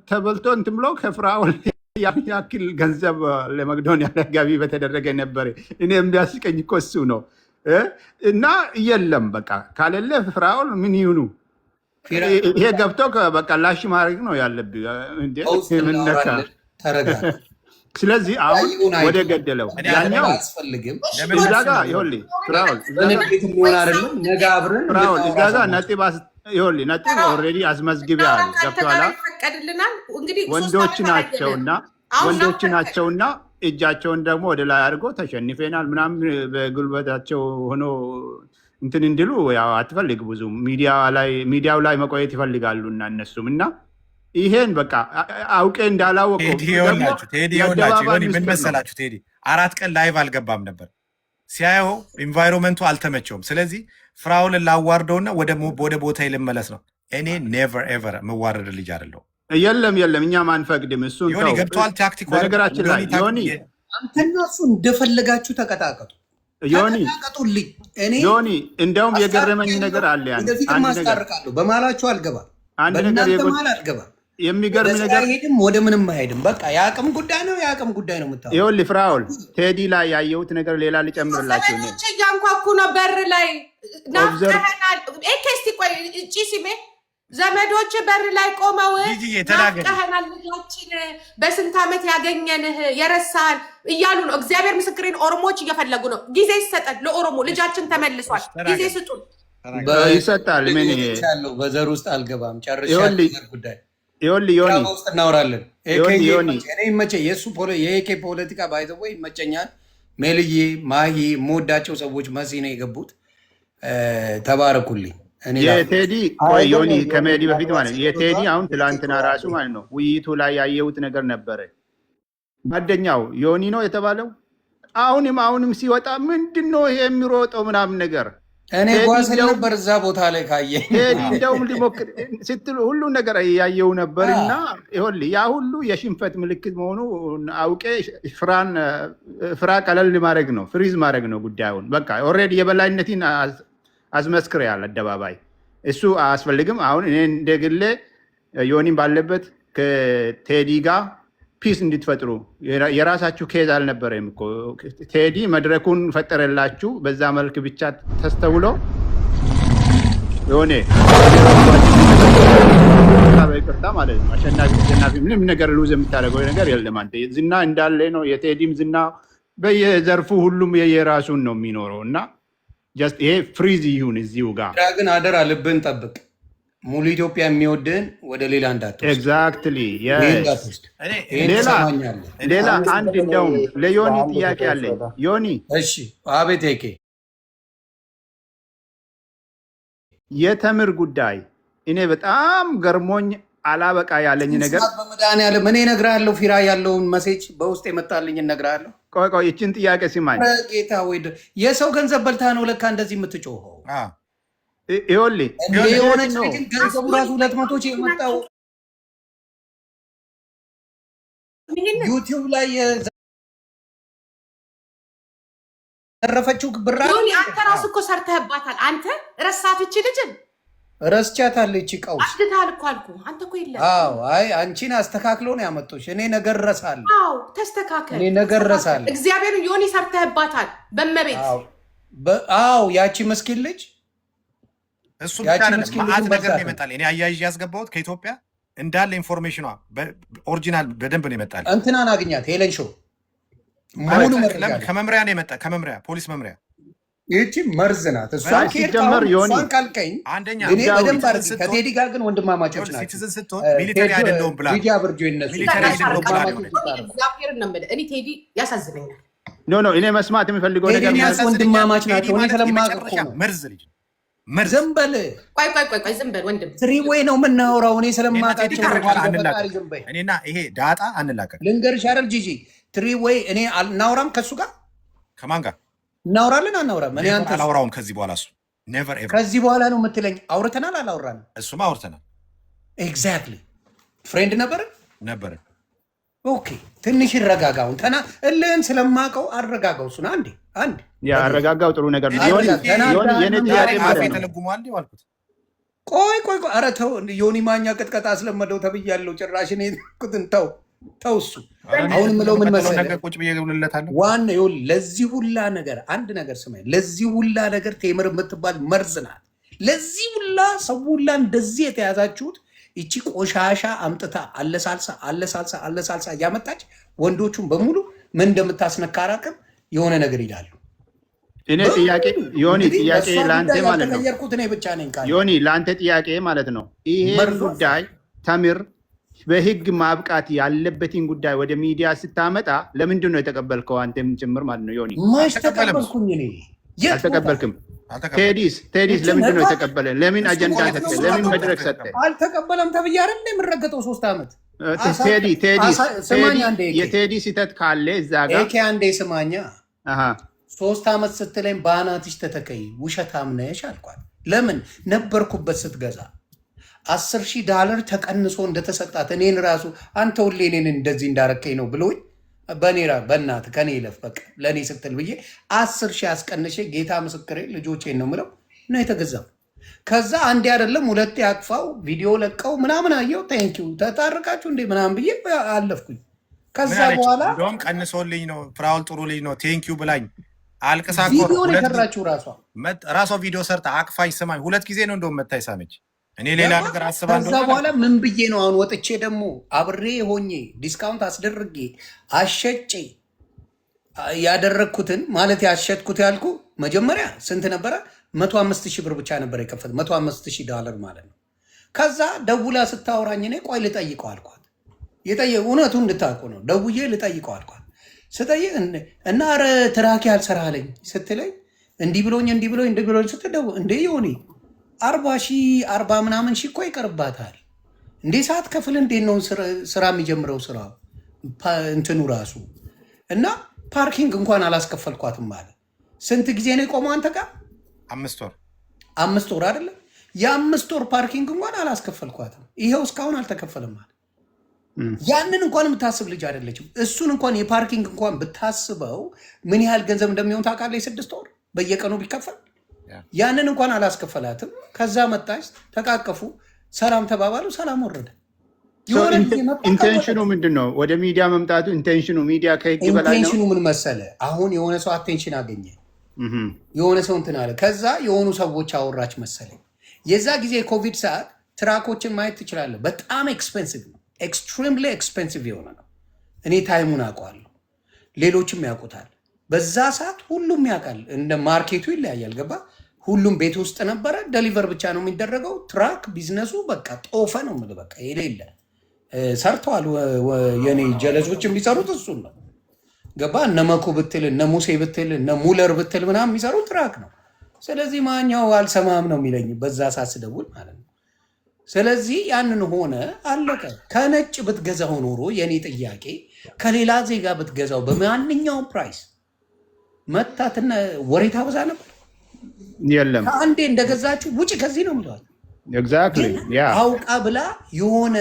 ተበልቶ እንትን ብሎ ከፍራኦል ያክል ገንዘብ ለመቅዶኒያ ገቢ በተደረገ ነበር። እኔ የሚያስቀኝ እኮ እሱ ነው። እና የለም በቃ ካለለ ፍራኦል ምን ይሁኑ? ይሄ ገብቶ በቃ ላሽ ማድረግ ነው ያለብህ። ምነካ ስለዚህ አሁን ወደ ገደለው ያኛው እዛ ጋ ይኸውልህ ፍራኦል እዛ ጋ ነጥብ ኦልሬዲ አስመዝግቢያል። ገብቶሃል? ወንዶች ናቸውና እጃቸውን ደግሞ ወደ ላይ አድርጎ ተሸንፌናል ምናምን በጉልበታቸው ሆኖ እንትን እንድሉ ያው አትፈልግ ብዙ ሚዲያው ላይ መቆየት ይፈልጋሉ እና እነሱም እና ይሄን በቃ አውቄ እንዳላወቀው ምን መሰላችሁ? ቴዲ 4 ቀን ላይቭ አልገባም ነበር። ሲያየው ኢንቫይሮንመንቱ አልተመቸውም። ስለዚህ ፍራኦልን ላዋርደውና ወደ ቦታ ልመለስ ነው። እኔ ኔቨር ኤቨር የምዋረድ ልጅ አይደለሁ። የለም እኛም አንፈቅድም። እሱን ዮኒ ገብቷል። ታክቲክ በነገራችን ላይ ዮኒ አንተና እሱ እንደፈለጋችሁ ተቀጣቀጡ። ዮኒ እንደውም የገረመኝ ነገር አለ። ማስታርቃለሁ በማላችሁ አልገባም። አንድ ነገር የሚገርም ነገር አይሄድም፣ ወደ ምንም አይሄድም። በቃ የአቅም ጉዳይ ነው፣ የአቅም ጉዳይ ነው። የምታውቀው ይኸውልህ ፍራኦል ቴዲ ላይ ያየሁት ነገር ሌላ ልጨምርላችሁ። እያንኳኩ ነው በር ላይ ናፍቀኸናል። ኤኬስቲ ቆይ ጪሲሜ ዘመዶች በር ላይ ቆመው ናፍቀኸናል፣ ልጃችን በስንት ዓመት ያገኘንህ የረሳን እያሉ ነው። እግዚአብሔር ምስክሬን ኦሮሞዎች እየፈለጉ ነው። ጊዜ ይሰጠን ለኦሮሞ ልጃችን ተመልሷል። ጊዜ ስጡን። ይሰጣል። ምን ያለው በዘር ውስጥ አልገባም። ጨርሻ ጉዳይ ይኸውልህ ዮኒ ውስጥ እናወራለን። እኔ ይመቸኝ የእሱ የኤኬ ፖለቲካ ባይዘው ይመቸኛል። ሜልዬ ማሂ የምወዳቸው ሰዎች መሲ ነው የገቡት። ተባረኩልኝ። የቴዲ ዮኒ ከመሄድ በፊት ማለት የቴዲ አሁን ትላንትና ራሱ ማለት ነው ውይይቱ ላይ ያየሁት ነገር ነበረ። ጓደኛው ዮኒ ነው የተባለው አሁንም ሲወጣ ምንድን ነው ይሄ የሚሮጠው ምናምን ነገር እኔ ጓስል ነበር እዛ ቦታ ላይ ካየ እንደውም ሊሞክር ስትል ሁሉ ነገር ያየው ነበር። እና ይኸውልህ ያ ሁሉ የሽንፈት ምልክት መሆኑ አውቄ ፍራ ቀለል ማድረግ ነው፣ ፍሪዝ ማድረግ ነው ጉዳዩን። በቃ ኦልሬዲ የበላይነትን አስመስክሬያል አደባባይ። እሱ አያስፈልግም። አሁን እኔ እንደግሌ ዮኒም ባለበት ከቴዲ ጋር ፒስ እንድትፈጥሩ የራሳችሁ ኬዝ አልነበረም እኮ። ቴዲ መድረኩን ፈጠረላችሁ። በዛ መልክ ብቻ ተስተውሎ የሆነ ይቅርታ ማለት ነው አሸናፊ ምንም ነገር ሉዝ የምታደርገው ነገር የለም። አንተ ዝና እንዳለ ነው። የቴዲም ዝና በየዘርፉ ሁሉም የየራሱን ነው የሚኖረው እና ይሄ ፍሪዝ ይሁን እዚሁ ጋር ግን አደራ ልብን ጠብቅ። ሙሉ ኢትዮጵያ የሚወድን ወደ ሌላ እንዳትወስድ። ኤግዛክትሊ ሌላ አንድ እንደውም ለዮኒ ጥያቄ አለኝ። ዮኒ እሺ፣ አቤት። የተምር ጉዳይ እኔ በጣም ገርሞኝ አላበቃ ያለኝ ነገር በመድኃኒዓለም እኔ እነግርሃለሁ። ፊራ ያለውን መሴጅ በውስጥ የመጣልኝ እነግርሃለሁ። ቆይ ይችን ጥያቄ ሲማኝ ጌታ ወይ የሰው ገንዘብ በልታ ነው ለካ እንደዚህ የምትጮኸው? ይኸውልህ የሆነች ግን ገንዘቡ ራሱ 200 ሺህ የመጣው ዩቲዩብ ላይ የዘረፈችው ብር አንተ ራሱ እኮ ሰርተህባታል። አንተ ረሳት እቺ ልጅን ረስቻታለሁ። እቺ ቀውስ አድታል እኮ አልኩ። አንተ እኮ የለም። አዎ፣ አይ አንቺን አስተካክሎ ነው ያመጡሽ። እኔ ነገር ረሳለሁ። አዎ፣ ተስተካከል። እኔ ነገር ረሳለሁ። እግዚአብሔር ዮኒ ሰርተህባታል። በመቤት አዎ፣ ያቺ መስኪን ልጅ እሱ ብቻ ማአት ነገር ነው ይመጣል። እኔ አያይዤ ያስገባሁት ከኢትዮጵያ እንዳለ ኢንፎርሜሽኗ ኦሪጂናል በደንብ ነው ይመጣል። እንትናን አግኛት ሄለን ሾው ከመምሪያ ነው የመጣ ከመምሪያ ፖሊስ መምሪያ ይህቺ መርዝ ናት። እሷን ሲጀመር ዮኒ እሷን ካልከኝ አንደኛ እኔ በደንብ አድርጌ ከቴዲ ጋር ግን ወንድማማቾች ናቸው። ሲቲዝን ስትሆን ሚሊተሪ አይደለሁም ብላ ሚዲያ ብርጆ ይነሱ ሚሊተሪ አይደለሁም ብላ እግዚአብሔርን ነው የምልህ። እኔ ቴዲ ያሳዝነኛል። ኖ እኔ መስማት የምፈልገው ነገር ቴዲ ወንድማማች ናቸው። እኔ ስለማውቅ እኮ ነው። መርዝ ልጅ መርዝ። ዝም በል ቆይ ዝም በል ወንድም። ትሪ ወይ ነው የምናወራው። እኔ ስለማውቃቸው እኔና ይሄ ዳጣ አንላቀቅ። ልንገርሽ አይደል ጂጂ፣ ትሪ ወይ እኔ እናውራም ከሱ ጋር ከማን ጋር እናውራለን? አናውራም? እኔ አንተ አላውራውም ከዚህ በኋላ እሱ ኔቨር ኤቨር። ከዚህ በኋላ ነው የምትለኝ? አውርተናል አላወራንም? እሱማ አውርተናል። ኤግዛክትሊ ፍሬንድ ነበር። ኦኬ ትንሽ ይረጋጋውን እልህን ስለማውቀው አረጋጋው። እሱን አንዴ አረጋጋው። ጥሩ ነገር ነው። የኔ ጥያቄ ማለት ነው ተለጉሟል አልኩት። ቆይ ኧረ ተው፣ ዮኒ ማኛ ቅጥቀጣ አስለመደው ተብያለሁ። ጭራሽ እኔ ተው እሱ አሁን ምለው ምን መሰለህ፣ ዋና ለዚህ ሁላ ነገር አንድ ነገር ስማኝ፣ ለዚህ ሁላ ነገር ቴምር የምትባል መርዝ ናት። ለዚህ ሁላ ሰው ሁላ እንደዚህ የተያዛችሁት ይቺ ቆሻሻ አምጥታ አለሳልሳ እያመጣች ወንዶቹን በሙሉ ምን እንደምታስነካ አራቅም የሆነ ነገር ይላሉ። እኔ ጥያቄ ዮኒ ጥያቄ ለአንተ ማለት ነው እኔ ብቻ ነኝ ዮኒ ለአንተ ጥያቄ ማለት ነው ይሄን ጉዳይ ተምር በህግ ማብቃት ያለበትን ጉዳይ ወደ ሚዲያ ስታመጣ ለምንድን ነው የተቀበልከው? አንተም ጭምር ማለት ነው ዮኒ። ማሽ ተቀበልኩኝ እኔ አልተቀበልክም። ቴዲስ ለምንድን ነው የተቀበለ? ለምን አጀንዳ ሰጠ? ለምን መድረክ ሰጠ? አልተቀበለም ተብዬ አይደል የምረገጠው 3 ዓመት። የቴዲ ስህተት ካለ እዛ ጋር አንዴ ስማኛ 3 ዓመት ስትለኝ በአናትሽ ተተከይ ውሸታም ነሽ አልኳት። ለምን ነበርኩበት ስትገዛ $10,000 ተቀንሶ እንደተሰጣት እኔን ራሱ አንተ ሁሌ እኔን እንደዚህ እንዳረከኝ ነው ብሎኝ በእናት ከኔ ይለፍ በቃ ለእኔ ስትል ብዬ 10,000 አስቀንሼ ጌታ ምስክሬ ልጆቼን ነው ምለው ነው የተገዛው። ከዛ አንዴ አይደለም ሁለቴ አቅፋው ቪዲዮ ለቀው ምናምን አየው። ቴንኪው ተጣርቃችሁ እንዴ ምናምን ብዬ አለፍኩኝ። ከዛ በኋላ እንደውም ቀንሶልኝ ነው ፍራውል ጥሩ ልጅ ነው ቴንኪው ብላኝ አልቅሳ ቪዲዮ ነው የሰራችሁ ራሷ ቪዲዮ ሰርታ አቅፋኝ ስማኝ 2 ጊዜ ነው እንደውም መታይ ሳመች። እኔ ሌላ ነገር አስባ ከዛ በኋላ ምን ብዬ ነው አሁን ወጥቼ ደግሞ አብሬ ሆኜ ዲስካውንት አስደርጌ አሸጬ ያደረግኩትን ማለት ያሸጥኩት ያልኩ መጀመሪያ ስንት ነበረ? 105,000 ብር ብቻ ነበር የከፈት $105,000 ማለት ነው። ከዛ ደውላ ስታወራኝ እኔ ቆይ ልጠይቀው አልኳት። እውነቱ እንድታውቁ ነው። ደውዬ ልጠይቀው አልኳት። ስጠይቅ እና ኧረ ትራኪ አልሰራለኝ ስትለኝ እንዲህ ብሎኝ ስትደው እንዴ ዮኒ 40 ምናምን ሺህ እኮ ይቀርባታል እንዴ ሰዓት ከፍል እንዴት ነው ስራ የሚጀምረው? ስራ እንትኑ ራሱ እና ፓርኪንግ እንኳን አላስከፈልኳትም ማለት ስንት ጊዜ ነው የቆመው አንተ ጋር? 5 ወር አይደለም? የ5 ወር ፓርኪንግ እንኳን አላስከፈልኳትም። ይሄው እስካሁን አልተከፈለም ማለት ያንን እንኳን የምታስብ ልጅ አይደለችም። እሱን እንኳን የፓርኪንግ እንኳን ብታስበው ምን ያህል ገንዘብ እንደሚሆን ታውቃለህ? 6 ወር በየቀኑ ቢከፈል ያንን እንኳን አላስከፈላትም። ከዛ መጣች፣ ተቃቀፉ፣ ሰላም ተባባሉ፣ ሰላም ወረደ። ኢንቴንሽኑ ምንድን ነው? ወደ ሚዲያ መምጣቱ ኢንቴንሽኑ ሚዲያ ከህግ በላይ ነው። ኢንቴንሽኑ ምን መሰለ? አሁን የሆነ ሰው አቴንሽን አገኘ፣ የሆነ ሰው እንትን አለ። ከዛ የሆኑ ሰዎች አወራች መሰለኝ። የዛ ጊዜ ኮቪድ ሰዓት ትራኮችን ማየት ትችላለህ። በጣም ኤክስፔንሲቭ ነው፣ ኤክስትሪምሊ ኤክስፔንሲቭ የሆነ ነው። እኔ ታይሙን አውቀዋለሁ፣ ሌሎችም ያውቁታል። በዛ ሰዓት ሁሉም ያውቃል። እንደ ማርኬቱ ይለያያል። ገባ? ሁሉም ቤት ውስጥ ነበረ። ደሊቨር ብቻ ነው የሚደረገው። ትራክ ቢዝነሱ በቃ ጦፈ ነው የምልህ። በቃ የሌለ ሰርተዋል። የኔ ጀለሶች የሚሰሩት እሱን ነው። ገባ? እነ መኩ ብትል፣ እነ ሙሴ ብትል፣ እነ ሙለር ብትል ምናምን የሚሰሩት ትራክ ነው። ስለዚህ ማኛው አልሰማም ነው የሚለኝ በዛ ሰዓት ስደውል ማለት ነው። ስለዚህ ያንን ሆነ አለቀ። ከነጭ ብትገዛው ኖሮ የኔ ጥያቄ ከሌላ ዜጋ ብትገዛው በማንኛውም ፕራይስ መታትና ወሬ ታበዛ ነበር። የለም ከአንዴ እንደገዛችሁ ውጭ ከዚህ ነው የሚለዋል። ኤግዛክትሊ ያ አውቃ ብላ የሆነ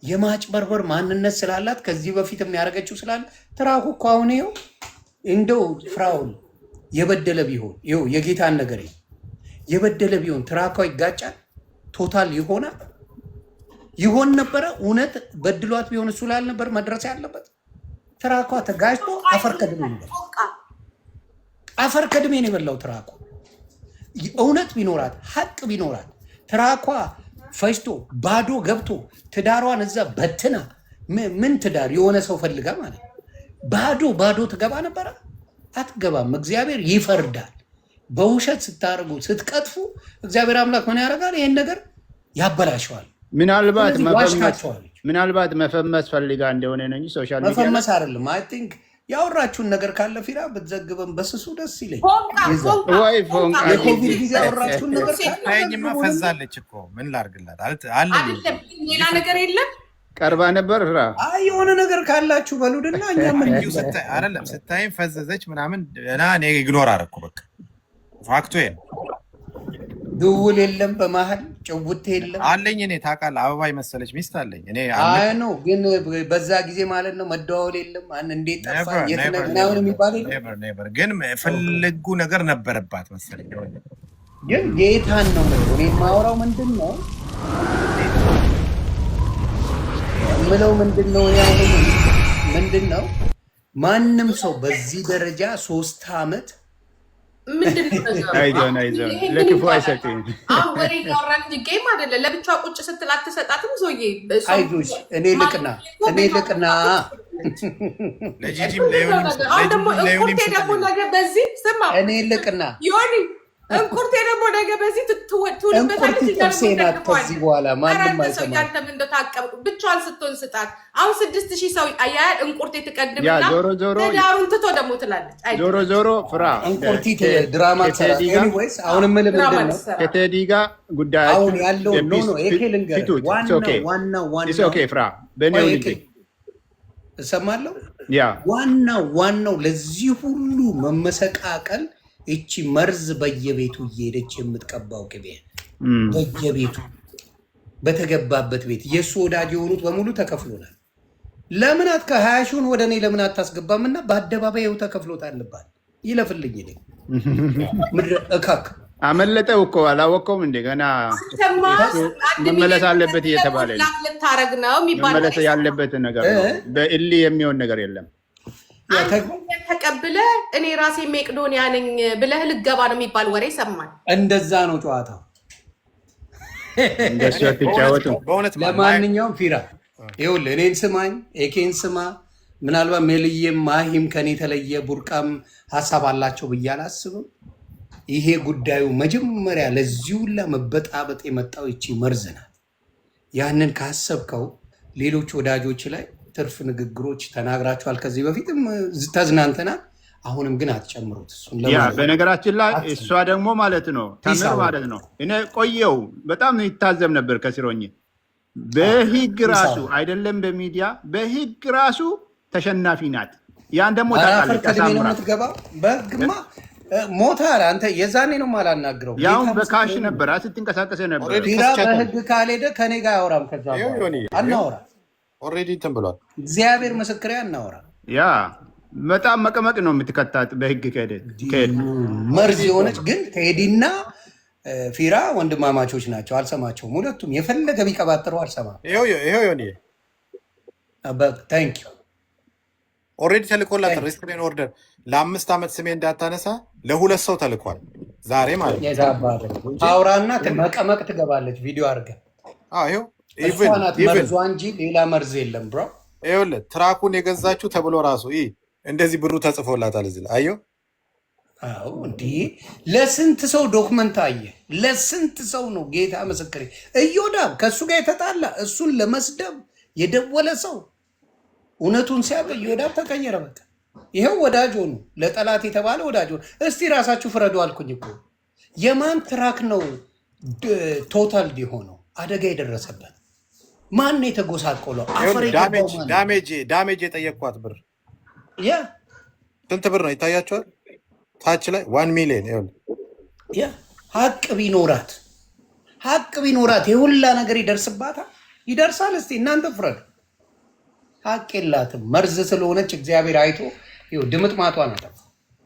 የማጭበርበር ማንነት ስላላት ከዚህ በፊት የሚያደርገችው ስላለ ትራኩ እኮ አሁን ይኸው እንደው ፍራውን የበደለ ቢሆን ይኸው የጌታን ነገር የበደለ ቢሆን ትራኳ ይጋጫል። ቶታል ይሆን ነበረ። እውነት በድሏት ቢሆን እሱ ላልነበር መድረስ ያለበት። ትራኳ ተጋጭቶ አፈር ከድሜ ነው የበላው ትራኳ። እውነት ቢኖራት ሀቅ ቢኖራት ትራኳ ፈጅቶ ባዶ ገብቶ ትዳሯን እዛ በትና ምን ትዳር የሆነ ሰው ፈልጋ ማለት ባዶ ትገባ ነበረ? አትገባም። እግዚአብሔር ይፈርዳል። በውሸት ስታደርጉ ስትቀጥፉ እግዚአብሔር አምላክ ምን ያደርጋል? ይሄን ነገር ያበላሸዋል። ምናልባት መፈመስ ፈልጋ እንደሆነ ነው እንጂ ሶሻል ሚዲያ መፈመስ አይደለም። አይ ቲንክ ያወራችሁን ነገር ካለ ፊራ ብትዘግበን በስሱ ደስ ይለኝ። ወይ ፎንቃ የኮቪድ ጊዜ ያወራችሁን ነገር ታይኝማ ፈዛለች እኮ ምን ላርግላት አለ ሌላ ነገር የለም። ቀርባ ነበር ፍራ የሆነ ነገር ካላችሁ በሉድና እኛ ምን አይደለም ስታይም ፈዘዘች ምናምን እና እኔ ኢግኖር አደረኩ። በቃ ፋክቱ ይሄ ድውል የለም፣ በመሀል ጭውት የለም አለኝ። እኔ ታውቃለህ አበባ የመሰለች ሚስት አለኝ እኔ ነው። ግን በዛ ጊዜ ማለት ነው መደዋወል የለም። እንዴት ጠፋ የትነግናውን የሚባል ኔቨር ግን ፍልጉ ነገር ነበረባት መሰለኝ። ግን ጌታን ነው እኔ የማወራው። ምንድን ነው የምለው? ምንድን ነው ማንም ሰው በዚህ ደረጃ 3 ዓመት አይዞን ለክፉ አይሰጥም። አሁን ወሬ እያወራን እንጂ ጌም አይደለም። ለብቻ ቁጭ ስትል አትሰጣትም። ዞዬ አይዞሽ፣ እኔ ልቅና ለጂጂም አሁን ደግሞ እንቁርቴ ደግሞ ነገ በዚህ ስማ፣ እኔ ልቅና ዮኒ እንቁርቴ ደግሞ ነገ በዚህ ትውልበታለች። ጥርሴናት ከዚህ በኋላ ማንም አይሰማም። ያንተም እንደታቀብ ብቻዋን ስትሆን ስጣት። አሁን 6000 ሰው አያያል እንቁርቴ ትቀድምና ዳሩን ትቶ ደግሞ ትላለች። ዞሮ ፍራ እንቁርቲ ድራማ ትሰራ። ኤኒዌይስ አሁን ምን ምንድን ነው ከቴዲ ጋር ጉዳይ አሁን ያለው ነው። ኤኬልንገር ዋናው ፍራ በኔው ልጅ እሰማለሁ። ያ ዋናው ለዚህ ሁሉ መመሰቃቀል እቺ መርዝ በየቤቱ እየሄደች የምትቀባው ቅቤ በየቤቱ በተገባበት ቤት የእሱ ወዳጅ የሆኑት በሙሉ ተከፍሎናል። ለምን ከ20 ሺውን ወደ እኔ ለምን አታስገባምና በአደባባይ ይኸው ተከፍሎት አለባል ይለፍልኝ ነ ምድረ እካክ አመለጠው እኮ አላወቀውም። እንደገና መመለስ አለበት እየተባለ ልታረግ ነው መመለስ ያለበት ነገር ነው። በእሊ የሚሆን ነገር የለም። ተቀብለ እኔ ራሴ ሜቄዶኒያ ነኝ ብለህ ልገባ ነው የሚባል ወሬ ሰማን። እንደዛ ነው ጨዋታው። እንደሱ አትጫወቱ። ለማንኛውም ፊራ ይኸውልህ እኔን ስማኝ፣ ኤኬን ስማ። ምናልባት ሜልዬም ማሂም ከኔ የተለየ ቡርቃም ሀሳብ አላቸው ብዬ አላስብም። ይሄ ጉዳዩ መጀመሪያ ለዚህ ሁላ መበጣበጥ የመጣው ይቺ መርዝ ናት። ያንን ካሰብከው ሌሎች ወዳጆች ላይ ትርፍ ንግግሮች ተናግራችኋል። ከዚህ በፊትም ተዝናንተናል። አሁንም ግን አትጨምሩት። በነገራችን ላይ እሷ ደግሞ ማለት ነው ተምር ማለት ነው። እኔ ቆየው በጣም ይታዘብ ነበር ከስሮኝ በህግ ራሱ አይደለም በሚዲያ በህግ ራሱ ተሸናፊ ናት። ያን ደግሞ ታውቃለች። በህግማ ሞታል። አንተ የዛኔ ነው የማላናግረው። ያው በካሽ ነበር ስትንቀሳቀስ ነበር። ፊራ በህግ ካልሄደ ከኔ ጋር አያወራም። ከዛ አናወራ ኦልሬዲ እንትን ብሏል። እግዚአብሔር ምስክሬ አናወራ። ያ በጣም መቀመቅ ነው የምትከታት በህግ ከሄደ መርዝ የሆነች ግን ቴዲና ፊራ ወንድማማቾች ናቸው። አልሰማቸውም። ሁለቱም የፈለገ ቢቀባጥሩ አልሰማም። ታንክ ዩ ኦልሬዲ ተልኮላት ሬስትሬን ኦርደር ለ5 ዓመት ስሜ እንዳታነሳ ለ2 ሰው ተልኳል። ዛሬ ማለት ነው። አውራና መቀመቅ ትገባለች። ቪዲዮ አድርገን መርዟ እንጂ ሌላ መርዝ የለም ብሮ። ይኸውልህ ትራኩን የገዛችሁ ተብሎ ራሱ እንደዚህ ብሩ ተጽፎላታል እዚህ ላይ አየሁ። እንዲህ ለስንት ሰው ዶክመንት አየ፣ ለስንት ሰው ነው ጌታ ምስክሬ። እዮዳብ ከእሱ ጋር የተጣላ እሱን ለመስደብ የደወለ ሰው እውነቱን ሲያውቅ እዮዳብ ተቀየረ። በቃ ይኸው ወዳጅ ሆኑ። ለጠላት የተባለ ወዳጅ ሆኑ። እስቲ ራሳችሁ ፍረዱ አልኩኝ እኮ። የማን ትራክ ነው ቶታል የሆነው አደጋ የደረሰበት? ማን ነው የተጎሳቆለው? ዳሜጅ የጠየቅኳት ብር ስንት ብር ነው ይታያቸዋል? ታች ላይ 1 ሚሊዮን። ሀቅ ቢኖራት የሁላ ነገር ይደርስባታል። ይደርሳል። እስቲ እናንተ ፍረዱ። ሀቅ የላትም። መርዝ ስለሆነች እግዚአብሔር አይቶ ድምጥማቷ ነው።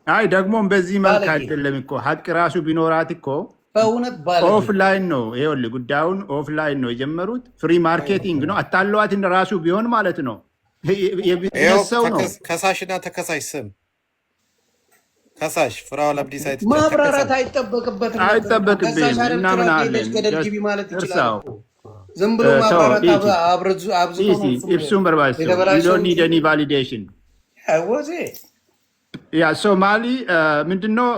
አይ ደግሞም በዚህ መልክ አይደለም እኮ ሀቅ ራሱ ቢኖራት እኮ ኦፍላይን ነው። ይኸውልህ ጉዳዩን ኦፍላይን ነው የጀመሩት። ፍሪ ማርኬቲንግ ነው። አታለዋትን ራሱ ቢሆን ማለት ነው። ሰው ነው ከሳሽና ተከሳሽ ስም ከሳሽ ፍራኦል አብዲሳ ማብራራት አይጠበቅበትም። እና ምን አለ ዝም ብሎ ማብራራት ኢብሱም በርባስ ዶንት ኒድ ኤኒ ቫሊዴሽን። ሶማሊ ምንድነው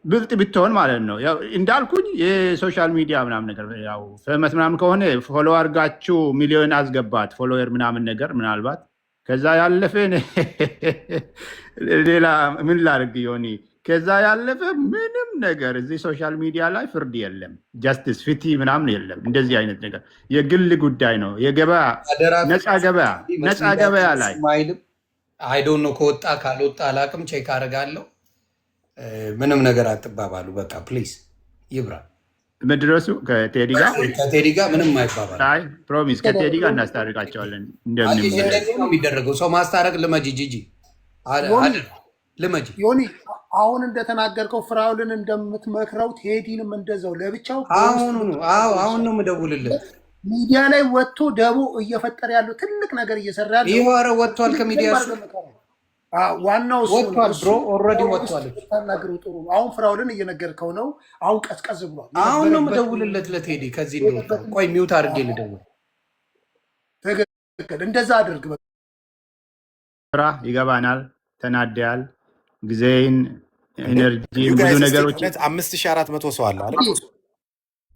ብልጥ ብትሆን ማለት ነው። ያው እንዳልኩኝ የሶሻል ሚዲያ ምናምን ነገር ያው ፈመስ ምናምን ከሆነ ፎሎ አድርጋችሁ ሚሊዮን አስገባት ፎሎወር ምናምን ነገር ምናልባት ከዛ ያለፈ ሌላ ምን ላድርግ ዮኒ፣ ከዛ ያለፈ ምንም ነገር እዚህ ሶሻል ሚዲያ ላይ ፍርድ የለም፣ ጃስቲስ ፍቲ ምናምን የለም። እንደዚህ አይነት ነገር የግል ጉዳይ ነው። የገበያ ነፃ ገበያ ላይ አይዶን ነው። ከወጣ ካልወጣ አላቅም፣ ቼክ አደርጋለሁ። ምንም ነገር አትባባሉ። በቃ ፕሊዝ ይብራ። መድረሱ ከቴዲ ጋር ምንም አይባባል። ፕሮሚስ ከቴዲ ጋር እናስታርቃቸዋለን። እንደዚህ ነው የሚደረገው። ሰው ማስታረቅ ልመጂ ጂጂ ልመጂ ዮኒ አሁን እንደተናገርከው ፍራውልን እንደምትመክረው ቴዲንም እንደዛው ለብቻው አሁን ነው የምደውልለት። ሚዲያ ላይ ወጥቶ ደቦ እየፈጠረ ያለው ትልቅ ነገር እየሰራ ያለው ይሄ ኧረ ወጥቷል ከሚዲያ ዋናው ወጥቷል ብሮ ኦልሬዲ ወጥቷል። ተናገሩ ጥሩ። አሁን ፍራውልን እየነገርከው ነው። አሁን ቀዝቀዝ ብሏል። አሁን ነው የምደውልለት ለቴዲ። ከዚህ እንደወጣ ቆይ ሚውት አድርጌ ልደውል። ትክክል፣ እንደዛ አድርግ። ስራ ይገባናል። ተናደያል። ጊዜን ኤነርጂ ብዙ ነገሮች 5400 ሰው አለ አይደል?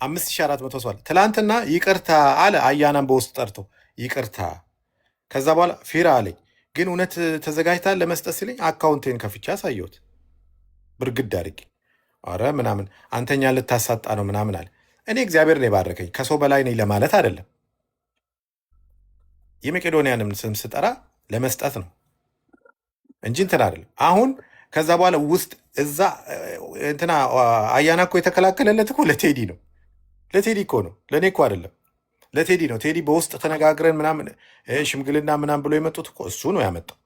5400 ሰው አለ። ትላንትና ይቅርታ አለ አያናን በውስጥ ጠርቶ ይቅርታ። ከዛ በኋላ ፊራ አለኝ ግን እውነት ተዘጋጅታል ለመስጠት ሲለኝ አካውንቴን ከፍቼ አሳየሁት ብርግድ አድርጌ። አረ ምናምን አንተኛ ልታሳጣ ነው ምናምን አለ። እኔ እግዚአብሔር ነው የባረከኝ ከሰው በላይ ነኝ ለማለት አይደለም። የመቄዶንያንም ስም ስጠራ ለመስጠት ነው እንጂ እንትን አይደለም። አሁን ከዛ በኋላ ውስጥ እዛ እንትና አያና እኮ የተከላከለለት እኮ ለቴዲ ነው። ለቴዲ እኮ ነው፣ ለእኔ እኮ አይደለም። ለቴዲ ነው። ቴዲ በውስጥ ተነጋግረን ምናምን ሽምግልና ምናምን ብሎ የመጡት እኮ እሱ ነው ያመጣው።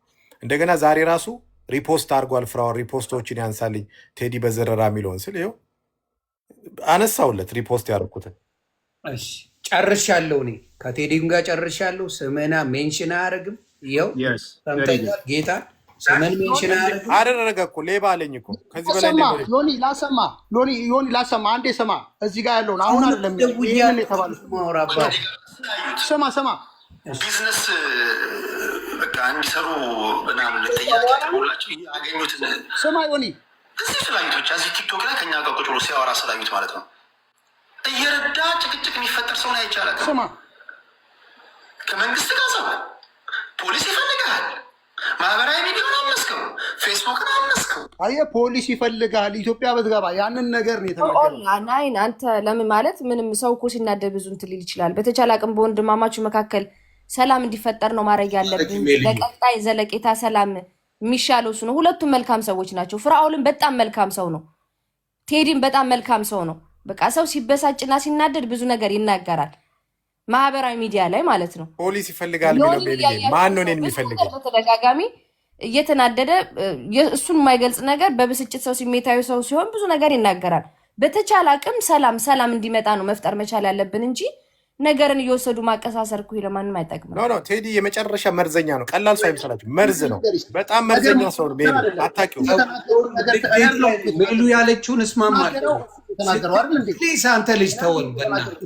እንደገና ዛሬ ራሱ ሪፖስት አድርጓል። ፍራውን ሪፖስቶችን ያንሳልኝ ቴዲ በዘረራ የሚለውን ስል ይኸው አነሳውለት ሪፖስት ያደረኩትን። ጨርሻለሁ፣ እኔ ከቴዲም ጋር ጨርሻለሁ። ስምና ሜንሽን አያደርግም። ይኸው ሰምተኛል። ጌታ ስምን ሜንሽን አያደርግም። አደረገ እኮ ሌባ አለኝ እኮ ከዚህ በላይ ዮኒ ላሰማ አንዴ ስማ። እዚህ ጋር ያለውን አሁን አይደለም የተባለ ስማ ቢዝነስ በቃ እንዲሰሩ ምናምን ጥያቄ ቀርቦላቸው ያገኙትን ስማ ዮኒ እዚህ ስላዩቶች እዚህ ቲክቶክ ላይ ከኛ ጋር ቁጭ ብሎ ሲያወራ ስላዩት ማለት ነው እየረዳ ጭቅጭቅ የሚፈጠር ሰውን አይቻላል። ስማ ከመንግስት ጋር ሰው ፖሊስ ይፈልጋል። ማህበራዊ ሚዲያውን አመስከው፣ ፌስቡክን አመስከው። አየህ ፖሊስ ይፈልጋል። ኢትዮጵያ በትገባ ያንን ነገር ነው የተናገረው። ናይን አንተ ለምን ማለት ምንም ሰው እኮ ሲናደድ ብዙ እንትን ሊል ይችላል። በተቻለ አቅም በወንድማማቹ መካከል ሰላም እንዲፈጠር ነው ማድረግ ያለብን። ለቀጣይ ዘለቄታ ሰላም የሚሻለው እሱ ነው። ሁለቱም መልካም ሰዎች ናቸው። ፍራኦልን በጣም መልካም ሰው ነው። ቴዲም በጣም መልካም ሰው ነው። በቃ ሰው ሲበሳጭና ሲናደድ ብዙ ነገር ይናገራል ማህበራዊ ሚዲያ ላይ ማለት ነው። ፖሊስ ይፈልጋል የሚለው ማን ነው የሚፈልገው? በተደጋጋሚ እየተናደደ እሱን የማይገልጽ ነገር በብስጭት ሰው ስሜታዊ ሰው ሲሆን ብዙ ነገር ይናገራል። በተቻለ አቅም ሰላም እንዲመጣ ነው መፍጠር መቻል ያለብን እንጂ ነገርን እየወሰዱ ማቀሳሰር እኮ ለማንም አይጠቅምም። ኖ ቴዲ የመጨረሻ መርዘኛ ነው። ቀላል ሰው አይመስላችሁ፣ መርዝ ነው። በጣም መርዘኛ ሰው ነው። አታውቂውም። ሜሉ ያለችውን እስማማለሁ። ፕሊዝ አንተ ልጅ ተወን በእናትህ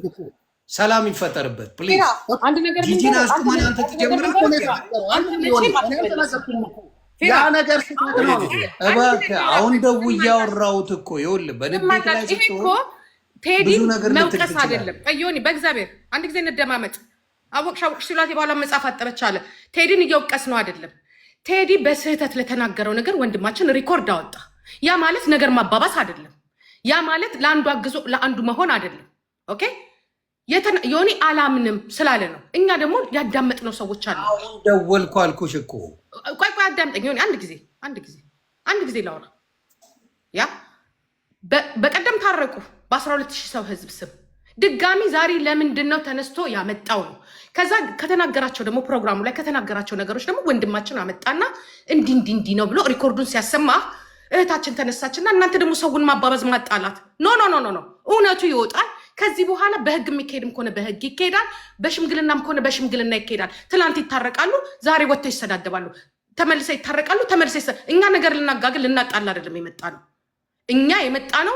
ሰላም ይፈጠርበት ፕሊዝ። አንድ ነገር ጂጂን አስቁመን አንተ ትጀምራለህ። ያ ነገር እባክህ አሁን ደውዬ እያወራሁት እኮ ይኸውልህ በንቤት ላይ ስትሆን ቴዲ መውቀስ አይደለም። ቀዮኒ በእግዚአብሔር አንድ ጊዜ እንደማመጥ አወቅሽ ሲሏት የባሏ መጽሐፍ አጠበች አለ። ቴዲን እየወቀስ ነው አይደለም። ቴዲ በስህተት ለተናገረው ነገር ወንድማችን ሪኮርድ አወጣ። ያ ማለት ነገር ማባባስ አይደለም። ያ ማለት ለአንዱ አግዞ ለአንዱ መሆን አይደለም። ኦኬ ዮኒ አላምንም ስላለ ነው። እኛ ደግሞ ያዳመጥነው ሰዎች አሉ። አሁን ደወልኩ አልኩሽ እኮ። ቆይ አዳምጠኝ ዮኒ፣ አንድ ጊዜ ላውራ። ያ በቀደም ታረቁ በ12000 ሰው ህዝብ ስም ድጋሚ ዛሬ ለምንድን ነው ተነስቶ ያመጣው ነው። ከዛ ከተናገራቸው ደግሞ ፕሮግራሙ ላይ ከተናገራቸው ነገሮች ደግሞ ወንድማችን አመጣና እንዲህ ነው ብሎ ሪኮርዱን ሲያሰማ እህታችን ተነሳችና እናንተ ደግሞ ሰውን ማባበዝ ማጣላት። ኖ እውነቱ ይወጣል። ከዚህ በኋላ በህግ የሚካሄድም ከሆነ በህግ ይካሄዳል፣ በሽምግልናም ከሆነ በሽምግልና ይካሄዳል። ትላንት ይታረቃሉ፣ ዛሬ ወጥተው ይሰዳደባሉ፣ ተመልሰው ይታረቃሉ፣ እኛ ነገር ልናጋግል ልናጣል አይደለም የመጣ ነው። እኛ የመጣ ነው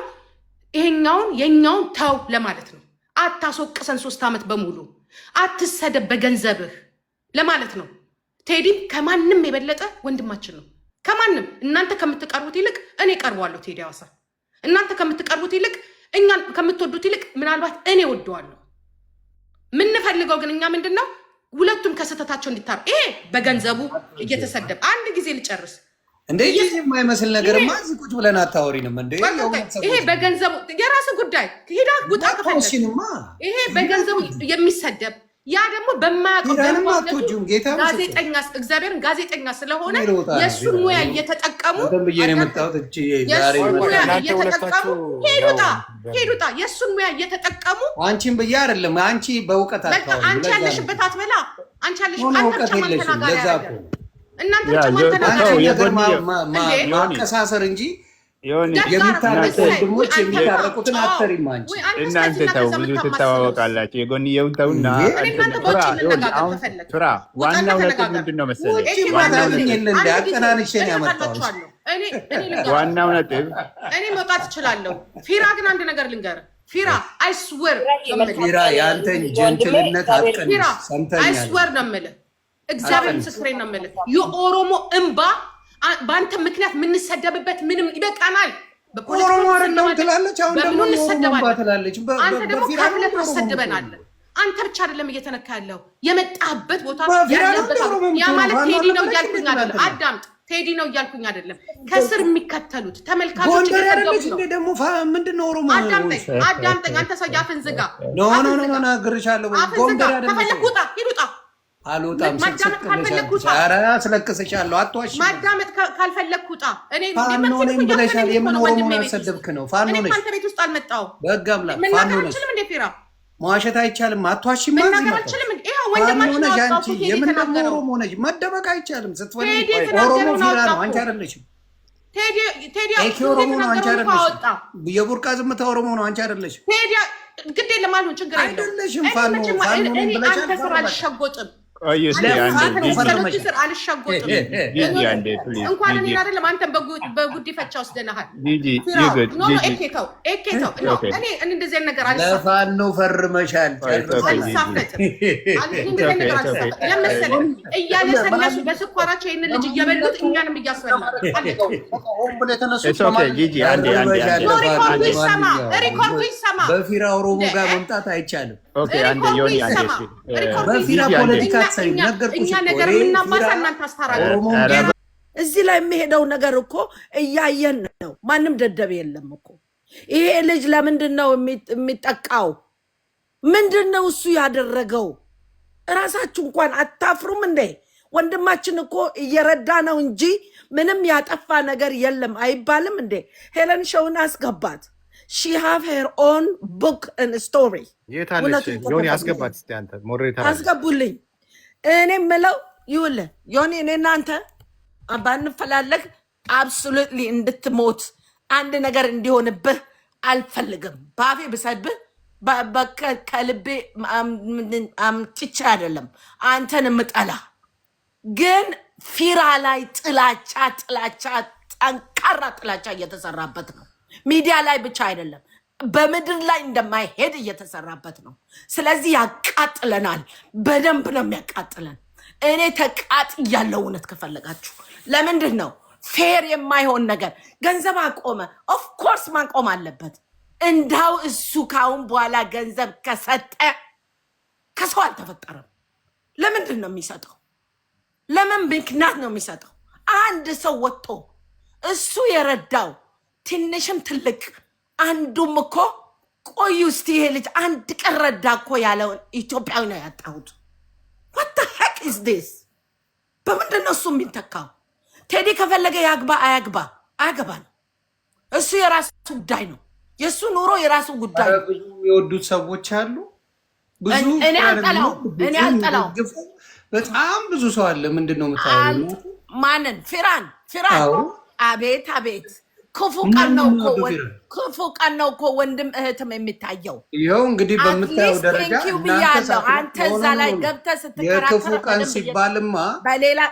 ይሄኛውን የኛውን ተው ለማለት ነው። አታስወቅሰን 3 ዓመት በሙሉ አትሰደብ በገንዘብህ ለማለት ነው። ቴዲም ከማንም የበለጠ ወንድማችን ነው። ከማንም እናንተ ከምትቀርቡት ይልቅ እኔ ቀርቧለሁ። ቴዲ አዋሳ እናንተ ከምትቀርቡት ይልቅ እኛን ከምትወዱት ይልቅ ምናልባት እኔ ወደዋለሁ። ምን ፈልገው ግን እኛ ምንድነው ሁለቱም ከስተታቸው እንዲታሩ ይሄ በገንዘቡ እየተሰደበ አንድ ጊዜ ልጨርስ እንዴ ይሄ የማይመስል ነገር ማዚ ቁጭ ብለን አታወሪንም እንዴ? ይሄ በገንዘቡ የራስ ጉዳይ ሄዳ ጉጣ ከፈለክ ይሄ በገንዘቡ የሚሰደብ ያ ደግሞ በማያውቀው ጋዜጠኛ እግዚአብሔርን ጋዜጠኛ ስለሆነ የሱን ሙያ እየተጠቀሙ ሄዱታ የሱን ሙያ እየተጠቀሙ አንቺን ብዬ አይደለም አንቺ በእውቀት አታውሪ አንቺ ያለሽበት አትበላ አንቺ ያለሽበት እውቀት የለሽም ለዛ እኮ እናንተ ጨማተናገር ማቀሳሰር እንጂ የሚታረቁ ወንድሞች የሚታረቁትን አትሪም አንቺ እናንተ ተው ብዙ ትተዋወቃላችሁ የጎንየውን ተውና ፍራ ዋናው ነጥብ ምንድን ነው መሰለኝ ዋናው ነጥብ እኔ መውጣት እችላለሁ ፊራ ግን አንድ ነገር ልንገርህ ፊራ አይስወር ፊራ ያንተን ጀንትልነት አትቀንስ ሰምተኛል አይስወር ነው የምልህ እግዚአብሔር ምስክሬን ነው የምልህ የኦሮሞ እንባ በአንተ ምክንያት የምንሰደብበት ምንም ይበቃናል። ኦሮሞ አይደለም ትላለች አሁን ደግሞ ኦሮሞ ትላለች አንተ ደግሞ ካብለት አሰድበናለህ አንተ ብቻ አይደለም እየተነካ ያለው የመጣበት ቦታ ያለበት ያ ማለት ቴዲ ነው እያልኩኝ አይደለም አዳምጥ ቴዲ ነው እያልኩኝ አይደለም ከስር የሚከተሉት ተመልካቾች እየተገቡ ነው ደግሞ ምንድነው ኦሮሞ አዳምጠኝ አንተ ሰው ያፍን ዝጋ ኖ ናግርሻለሁ ጎንደር አይደለም ተፈለኩታ ሂዱታ አልወጣም ስለከለከለሽ ኧረ አስለቅስሻለሁ አትዋሽ ማዳመጥ ካልፈለኩታ እኔ ፋኖ ነኝ ብለሻል የምን ኦሮሞ ያሰደብክ ነው ፋኖ ነኝ እኔ አንተ ቤት ውስጥ አልመጣው በህግ አምላክ ፋኖ ነኝ እንዴ ፊራ መዋሸት አይቻልም አትዋሽም ማለት ነው ይሄ ወንድማችን ነው አንቺ የምን ኦሮሞ ነሽ መደበቅ አይቻልም ስትፈልጊ ኦሮሞ ፊራ ነው አንቺ አይደለሽም ቴዲ ኦሮሞ ነው አንቺ አይደለሽም የቡርቃ ዝምታ ኦሮሞ ነው አንቺ አይደለሽም ቴዲ ግዴ ለማለት ችግር አይደለሽም ፋኖ ነኝ ብለሻል አንተ ስራ አልሸጎጥም እንኳን እኔ አይደለም አንተን በጉዲፈቻ ወስደናል እንደዚህ ነገር ለፋኖ ፈርመሻል እያለሰለሱ በስኳራቸው ይህን ልጅ እየበሉት እኛንም እያስበላል ሪኮርዱ ይሰማ በፊራ ኦሮሞ ጋር መምጣት አይቻልም በፊራ ፖለቲካ እኛ ነገር የምናባሳ እናንተ አስታራቂ እዚህ ላይ የሚሄደው ነገር እኮ እያየን ነው ማንም ደደብ የለም እኮ ይሄ ልጅ ለምንድን ነው የሚጠቃው ምንድን ነው እሱ ያደረገው እራሳችሁ እንኳን አታፍሩም እንዴ ወንድማችን እኮ እየረዳ ነው እንጂ ምንም ያጠፋ ነገር የለም አይባልም እንዴ ሄለን ሾውን አስገባት she have her own book and story የታለች ዮኒ አስገባት እስቲ አንተ ሞዴሬተር አስገቡልኝ እኔ ምለው ይውል ዮኒ እኔና አንተ ባንፈላለግ አብሶሉትሊ እንድትሞት አንድ ነገር እንዲሆንብህ አልፈልግም ባፌ ብሰድብህ ከልቤ አምጥቼ አይደለም አንተን ምጠላ ግን ፊራ ላይ ጥላቻ ጠንካራ ጥላቻ እየተሰራበት ነው ሚዲያ ላይ ብቻ አይደለም በምድር ላይ እንደማይሄድ እየተሰራበት ነው ስለዚህ ያቃጥለናል በደንብ ነው የሚያቃጥለን እኔ ተቃጥ ያለው እውነት ከፈለጋችሁ ለምንድን ነው ፌር የማይሆን ነገር ገንዘብ አቆመ ኦፍ ኮርስ ማቆም አለበት እንዳው እሱ ካሁን በኋላ ገንዘብ ከሰጠ ከሰው አልተፈጠረም ለምንድን ነው የሚሰጠው ለምን ምክንያት ነው የሚሰጠው አንድ ሰው ወጥቶ እሱ የረዳው ትንሽም ትልቅ አንዱም እኮ ቆዩ እስቲ ይሄ ልጅ አንድ ቀን ረዳ እኮ ያለውን ኢትዮጵያዊ ነው ያጣሁት what the heck is this በምንድን ነው እሱ የሚተካው ቴዲ ከፈለገ ያግባ አያገባ ነው እሱ የራሱ ጉዳይ ነው የሱ ኑሮ የራሱ ጉዳይ ነው ብዙ የወዱት ሰዎች አሉ ብዙ እኔ አልጠላው በጣም ብዙ ሰው አለ ምንድነው የምታወራው ማንን ፊራን አቤት ክፉ ቀን ነው እኮ ወንድም እህትም የሚታየው ይኸው እንግዲህ በምታየው ደረጃ አንተ እዛ ላይ ገብተህ ስትከራከር የክፉ ቀን ሲባልማ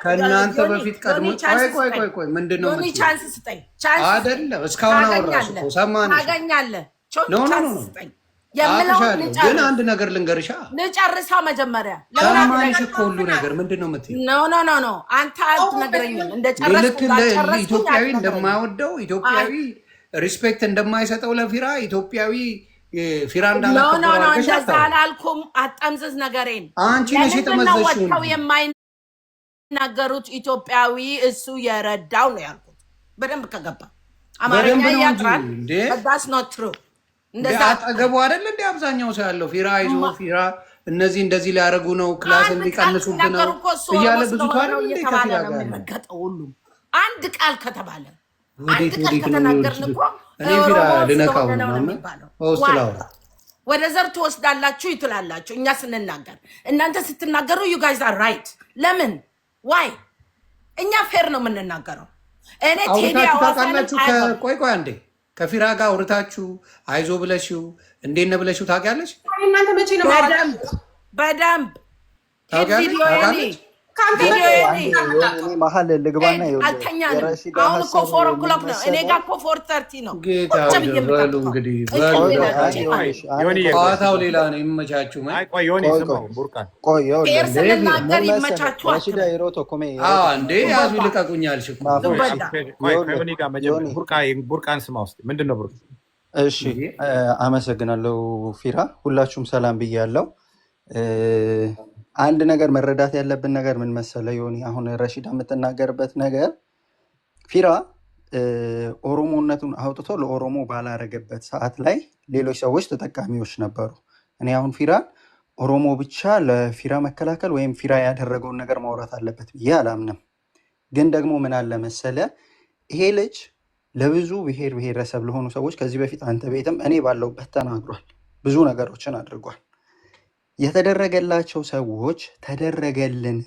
ከእናንተ በፊት ቀድሞ ቆይ ምንድነው ቻንስ ስጠኝ አይደለም እስካሁን አወራሽ እኮ ሰማንሽ ታገኛለህ ቻንስ ስጠኝ ግን አንድ ነገር ልንገርሻ ልጨርሳ መጀመሪያ ለማንሽ እኮ ሁሉ ነገር ምንድነው የምትይው ኖ አንተ አትነግረኝም እንደጨረስኩ ኢትዮጵያዊ እንደማይወደው ኢትዮጵያዊ ሪስፔክት እንደማይሰጠው ለፊራ ኢትዮጵያዊ ፊራ ኖ እንዳለ ኖ ኖ ተቆራርገሽ እንደዛ አታውሪ። አላልኩም። አጠምዝዝ ነገሬን። አንቺ ነሽ ለምንድን ነው የተመዘዝሽው ወጥተው እንጂ የማይናገሩት? ኢትዮጵያዊ እሱ የረዳው ነው ያልኩት። በደንብ ከገባ አማርኛ በደንብ ነው እንጂ ያጥራል። እንዴ that's not true። እንደዛ አጠገቡ አይደል እንዴ አብዛኛው ሰው ያለው ፊራ ይዞ ፊራ እነዚህ እንደዚህ ሊያደርጉ ነው ክላስ አንድ ቃል እንዲቀንሱብህ ነው ሲናገሩ እኮ እሱ እያለ ኦሮሞ ብዙ ስለሆነ ታዲያ ነው እንዴ እየተባለ ከፊራ ነው ጋር ነው። የሚረገጠው። ሁሉም አንድ ቃል ከተባለ አንድ ወዴት ቃል ወዴት ነው ከተናገርን የሚወርድ? እኮ እኔ ፊራ ኦሮሞ ልነካው ስለሆነ ነው ነው ማማ የሚባለው። በውስጥ ዋይ ላውራ ወደ ዘር ትወስዳላችሁ ይትላላችሁ። እኛ ስንናገር እናንተ ስትናገሩ you guys are right። ለምን ዋይ እኛ ፌር ነው የምንናገረው። እኔ ቴዲ አውርታችሁ አዋሳንን ታውቃላችሁ? ቆይ ቆይ አንዴ ከፊራ ጋር አውርታችሁ አይዞ ብለሽው እንዴት ነው ብለሽው ታውቂያለሽ? እናንተ መቼ ነው በደንብ ታውቂያለሽ? ታውቃለች? መሀል ልግባና አልተኛንም። አሁን እኮ 4 o'clock ነው። እኔ ጋር እኮ 4:30 ነው። ጌታ ቁጭ ብዬ በሉ የምጠብቀው። እንግዲህ ዮኒ ጨዋታው ሌላ ነው። የሚመቻችሁ ቆይ ዮኒ ስማው ቡርቃን ፌር ስንናገር ይመቻችኋል። እንዴ ያዙ ልቀቁኝ አልሽ እኮ። ዮኒ ጋር መጀመሪያ ቡርቃን ስማ ውስጥ ምንድን ነው ቡርቃ? እሺ አመሰግናለሁ ፊራ። ሁላችሁም ሰላም ብያለሁ። አንድ ነገር መረዳት ያለብን ነገር ምን መሰለ ዮኒ፣ አሁን ረሺዳ የምትናገርበት ነገር ፊራ ኦሮሞነቱን አውጥቶ ለኦሮሞ ባላረገበት ሰዓት ላይ ሌሎች ሰዎች ተጠቃሚዎች ነበሩ። እኔ አሁን ፊራን ኦሮሞ ብቻ ለፊራ መከላከል ወይም ፊራ ያደረገውን ነገር ማውራት አለበት ብዬ አላምንም። ግን ደግሞ ምን አለ መሰለ ይሄ ልጅ ለብዙ ብሔር ብሔረሰብ ለሆኑ ሰዎች ከዚህ በፊት አንተ ቤትም እኔ ባለውበት ተናግሯል። ብዙ ነገሮችን አድርጓል። የተደረገላቸው ሰዎች ተደረገልን፣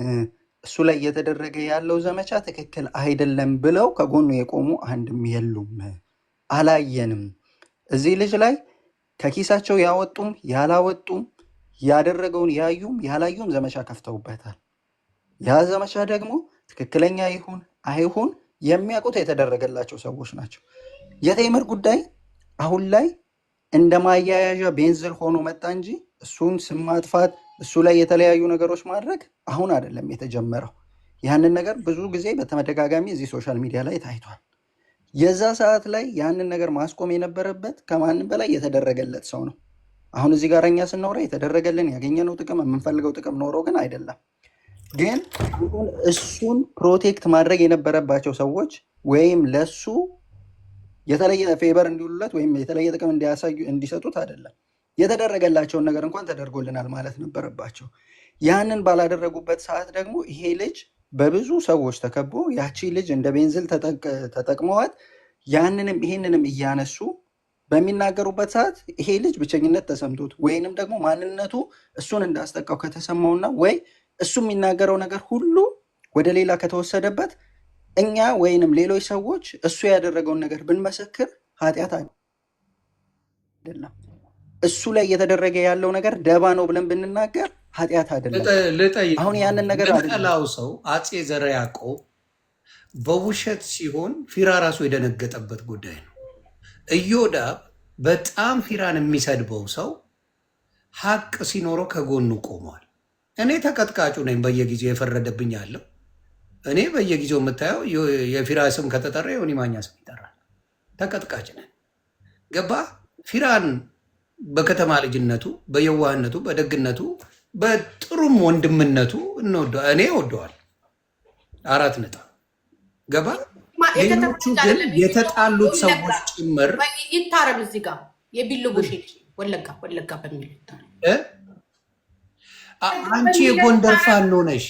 እሱ ላይ እየተደረገ ያለው ዘመቻ ትክክል አይደለም ብለው ከጎኑ የቆሙ አንድም የሉም። አላየንም። እዚህ ልጅ ላይ ከኪሳቸው ያወጡም ያላወጡም ያደረገውን ያዩም ያላዩም ዘመቻ ከፍተውበታል። ያ ዘመቻ ደግሞ ትክክለኛ ይሁን አይሁን የሚያውቁት የተደረገላቸው ሰዎች ናቸው። የቴምር ጉዳይ አሁን ላይ እንደ ማያያዣ ቤንዝል ሆኖ መጣ እንጂ እሱን ስም ማጥፋት እሱ ላይ የተለያዩ ነገሮች ማድረግ አሁን አይደለም የተጀመረው። ያንን ነገር ብዙ ጊዜ በተደጋጋሚ እዚህ ሶሻል ሚዲያ ላይ ታይቷል። የዛ ሰዓት ላይ ያንን ነገር ማስቆም የነበረበት ከማንም በላይ የተደረገለት ሰው ነው። አሁን እዚህ ጋር እኛ ስናወራ የተደረገልን ያገኘነው ጥቅም የምንፈልገው ጥቅም ኖሮ ግን አይደለም። ግን እሱን ፕሮቴክት ማድረግ የነበረባቸው ሰዎች ወይም ለሱ የተለየ ፌቨር እንዲውሉለት ወይም የተለየ ጥቅም እንዲሰጡት አይደለም። የተደረገላቸውን ነገር እንኳን ተደርጎልናል ማለት ነበረባቸው። ያንን ባላደረጉበት ሰዓት ደግሞ ይሄ ልጅ በብዙ ሰዎች ተከቦ ያቺ ልጅ እንደ ቤንዝል ተጠቅመዋት ያንንም ይሄንንም እያነሱ በሚናገሩበት ሰዓት ይሄ ልጅ ብቸኝነት ተሰምቶት ወይንም ደግሞ ማንነቱ እሱን እንዳስጠቃው ከተሰማውና ወይ እሱ የሚናገረው ነገር ሁሉ ወደ ሌላ ከተወሰደበት እኛ ወይንም ሌሎች ሰዎች እሱ ያደረገውን ነገር ብንመሰክር ኃጢአት አይደለም። እሱ ላይ እየተደረገ ያለው ነገር ደባ ነው ብለን ብንናገር ኃጢአት አይደለም። አሁን ያንን ነገር ጠላው ሰው አፄ ዘርዓ ያዕቆብ በውሸት ሲሆን ፊራ ራሱ የደነገጠበት ጉዳይ ነው። ኢዮዳብ በጣም ፊራን የሚሰድበው ሰው ሀቅ ሲኖረው ከጎኑ ቆሟል። እኔ ተቀጥቃጩ ነኝ፣ በየጊዜው የፈረደብኝ አለው። እኔ በየጊዜው የምታየው የፊራ ስም ከተጠራ የሆኒ ማኛ ስም ይጠራል። ተቀጥቃጭ ነን። ገባ ፊራን በከተማ ልጅነቱ፣ በየዋህነቱ፣ በደግነቱ፣ በጥሩም ወንድምነቱ እኔ ወደዋል። 4 ነጥብ ገባ። ሌሎቹ ግን የተጣሉት ሰዎች ጭምር ይታረም። እዚህ ጋር የቢሉ ቡሽት ወለጋ በሚል አንቺ የጎንደር ፋኖ ነሽ።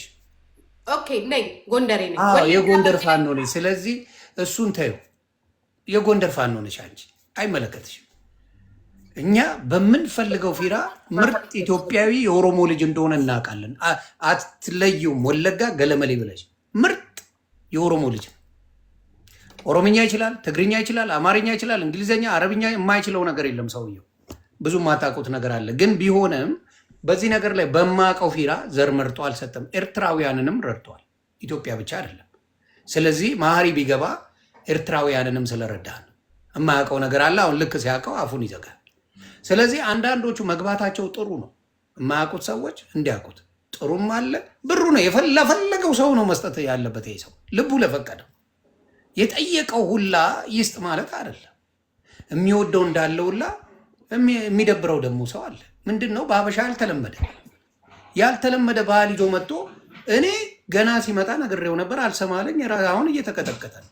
ኦኬ ነኝ፣ ጎንደሬ ነኝ። የጎንደር ፋኖ ነሽ። ስለዚህ እሱን ተይው። የጎንደር ፋኖ ነሽ አንቺ፣ አይመለከትሽም። እኛ በምንፈልገው ፊራ ምርጥ ኢትዮጵያዊ የኦሮሞ ልጅ እንደሆነ እናውቃለን። አትለዩም። ወለጋ ገለመሌ ብለሽ ምርጥ የኦሮሞ ልጅ ነው። ኦሮምኛ ይችላል፣ ትግርኛ ይችላል፣ አማርኛ ይችላል፣ እንግሊዝኛ፣ አረብኛ የማይችለው ነገር የለም። ሰውየው ብዙ የማታውቁት ነገር አለ። ግን ቢሆንም በዚህ ነገር ላይ በማውቀው ፊራ ዘር መርጦ አልሰጠም። ኤርትራውያንንም ረድቷል፣ ኢትዮጵያ ብቻ አይደለም። ስለዚህ መሀሪ ቢገባ ኤርትራውያንንም ስለረዳን የማያውቀው ነገር አለ። አሁን ልክ ሲያውቀው አፉን ይዘጋል። ስለዚህ አንዳንዶቹ መግባታቸው ጥሩ ነው። የማያውቁት ሰዎች እንዲያውቁት ጥሩም አለ። ብሩ ነው ለፈለገው ሰው ነው መስጠት ያለበት። ይሄ ሰው ልቡ ለፈቀደው የጠየቀው ሁላ ይስጥ ማለት አይደለም። የሚወደው እንዳለውላ የሚደብረው ደግሞ ሰው አለ። ምንድን ነው በሀበሻ ያልተለመደ ባህል ይዞ መጥቶ እኔ ገና ሲመጣ ነግሬው ነበር አልሰማለኝ። አሁን እየተቀጠቀጠ ነው።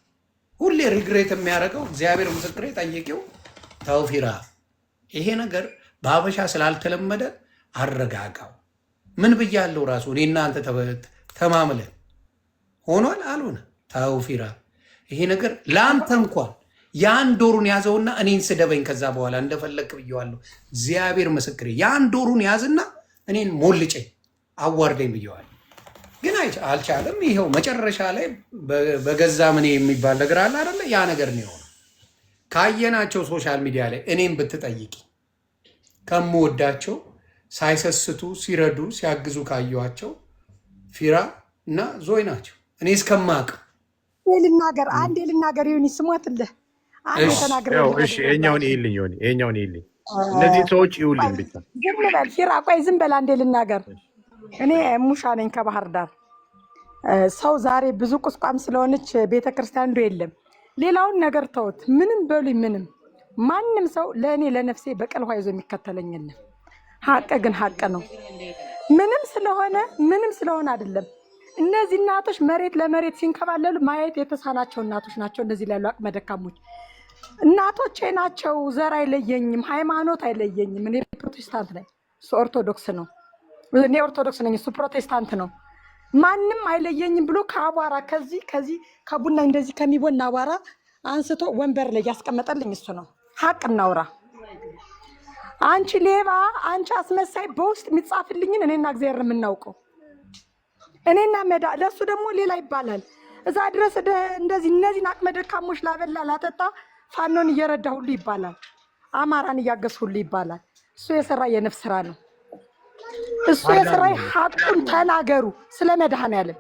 ሁሌ ሪግሬት የሚያደርገው እግዚአብሔር ምስክሬ ጠየቂው ተውፊራ ይሄ ነገር በሀበሻ ስላልተለመደ አረጋጋው። ምን ብያለው ራሱ እኔ እናንተ ተማምለን ሆኗል አልሆነ ተውፊራ ይሄ ነገር ለአንተ እንኳን የአንድ ወሩን ያዘውና እኔን ስደበኝ ከዛ በኋላ እንደፈለክ ብየዋለሁ። እግዚአብሔር ምስክሬ የአንድ ወሩን ያዝና እኔን ሞልጨኝ አዋርደኝ ብየዋለሁ። ግን አልቻለም። ይኸው መጨረሻ ላይ በገዛ ምን የሚባል ነገር አለ አይደለ? ያ ነገር ነው የሆነው። ካየናቸው ሶሻል ሚዲያ ላይ እኔም ብትጠይቂ ከምወዳቸው ሳይሰስቱ ሲረዱ ሲያግዙ ካየኋቸው ፊራ እና ዞይ ናቸው። እኔ እስከማቅ ልናገር አንዴ ልናገር ይሁን ይስሞትልህ አንዴ ተናገር። እሺ የኛውን ይልኝ እነዚህ ሰዎች ይውልኝ ብቻ ዝም በል ፊራ፣ ቆይ ዝም በል አንዴ ልናገር። እኔ ሙሻ ነኝ ከባህር ዳር። ሰው ዛሬ ብዙ ቁስቋም ስለሆነች ቤተክርስቲያን እንዶ የለም። ሌላውን ነገር ተውት። ምንም በሉኝ ምንም ማንም ሰው ለእኔ ለነፍሴ በቀል ውሃ ይዞ የሚከተለኝ የለም። ሀቅ ግን ሀቅ ነው። ምንም ስለሆነ አይደለም። እነዚህ እናቶች መሬት ለመሬት ሲንከባለሉ ማየት የተሳናቸው እናቶች ናቸው። እንደዚህ ላይ ያሉ አቅመ ደካሞች እናቶቼ ናቸው። ዘር አይለየኝም፣ ሃይማኖት አይለየኝም። እኔ ፕሮቴስታንት ነኝ፣ እሱ ኦርቶዶክስ ነው። እኔ ኦርቶዶክስ ነኝ፣ እሱ ፕሮቴስታንት ነው። ማንም አይለየኝም ብሎ ከአቧራ ከዚህ ከቡና እንደዚህ ከሚቦን አቧራ አንስቶ ወንበር ላይ ያስቀመጠልኝ እሱ ነው። ሀቅ እናውራ። አንቺ ሌባ፣ አንቺ አስመሳይ በውስጥ የሚጻፍልኝን እኔና እግዚአብሔር የምናውቀው እኔና መዳ ለሱ ደግሞ ሌላ ይባላል። እዛ ድረስ እንደዚህ እነዚህን አቅመ ደካሞች ላበላ ላጠጣ ፋኖን እየረዳ ሁሉ ይባላል። አማራን እያገዝ ሁሉ ይባላል። እሱ የሰራ የነፍስ ስራ ነው። እሱ የሰራ ሀቁን ተናገሩ። ስለ መድኃኔዓለም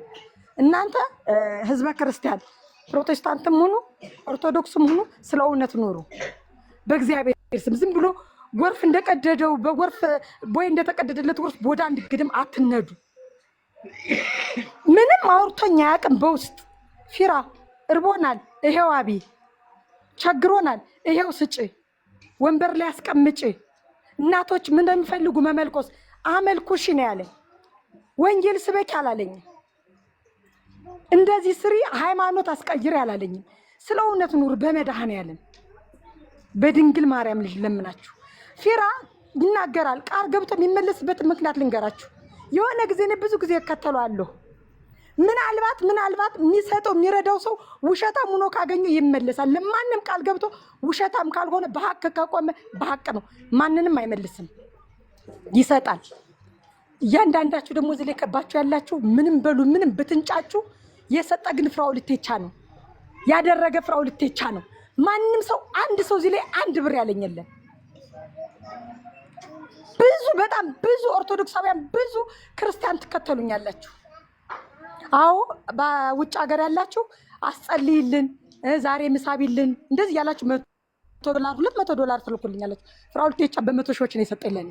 እናንተ ህዝበ ክርስቲያን ፕሮቴስታንትም ሁኑ ኦርቶዶክስም ሁኑ ስለ እውነት ኑሩ። በእግዚአብሔር ስም ዝም ብሎ ጎርፍ እንደቀደደው በጎርፍ ቦይ እንደተቀደደለት ጎርፍ ቦዳ እንድግድም አትነዱ። ምንም አውርቶኝ አያውቅም። በውስጥ ፊራ እርቦናል፣ ይሄው አቢ ቸግሮናል፣ ይሄው ስጭ፣ ወንበር ላይ አስቀምጭ። እናቶች ምን እንደሚፈልጉ መመልኮስ አመልኩሽ ነው ያለኝ። ወንጌል ስበክ አላለኝም። እንደዚህ ስሪ ሃይማኖት አስቀይር አላለኝም። ስለ እውነት ኑር በመድኃኔዓለም በድንግል ማርያም ልጅ ለምናችሁ። ፊራ ይናገራል። ቃል ገብቶ የሚመለስበት ምክንያት ልንገራችሁ። የሆነ ጊዜ ብዙ ጊዜ እከተለዋለሁ። ምናልባት የሚሰጠው የሚረዳው ሰው ውሸታም ሆኖ ካገኘ ይመለሳል። ለማንም ቃል ገብቶ ውሸታም ካልሆነ በሀቅ ከቆመ በሀቅ ነው። ማንንም አይመልስም፣ ይሰጣል። እያንዳንዳችሁ ደግሞ እዚህ ላይ ከባችሁ ያላችሁ ምንም በሉ ምንም ብትንጫችሁ፣ የሰጠ ግን ፍራው ልቴቻ ነው ያደረገ ፍራው ልቴቻ ነው። ማንም ሰው አንድ ሰው እዚህ ላይ አንድ ብር ያለኝ የለም። በጣም ብዙ ኦርቶዶክሳውያን ብዙ ክርስቲያን ትከተሉኛላችሁ። አዎ በውጭ ሀገር ያላችሁ አስጸልይልን፣ ዛሬ ምሳቢልን እንደዚህ ያላችሁ $100 $200 ትልኩልኛላችሁ። ፍራኦል ቴቻ በመቶ ሺዎች ነው የሰጠኝ ለኔ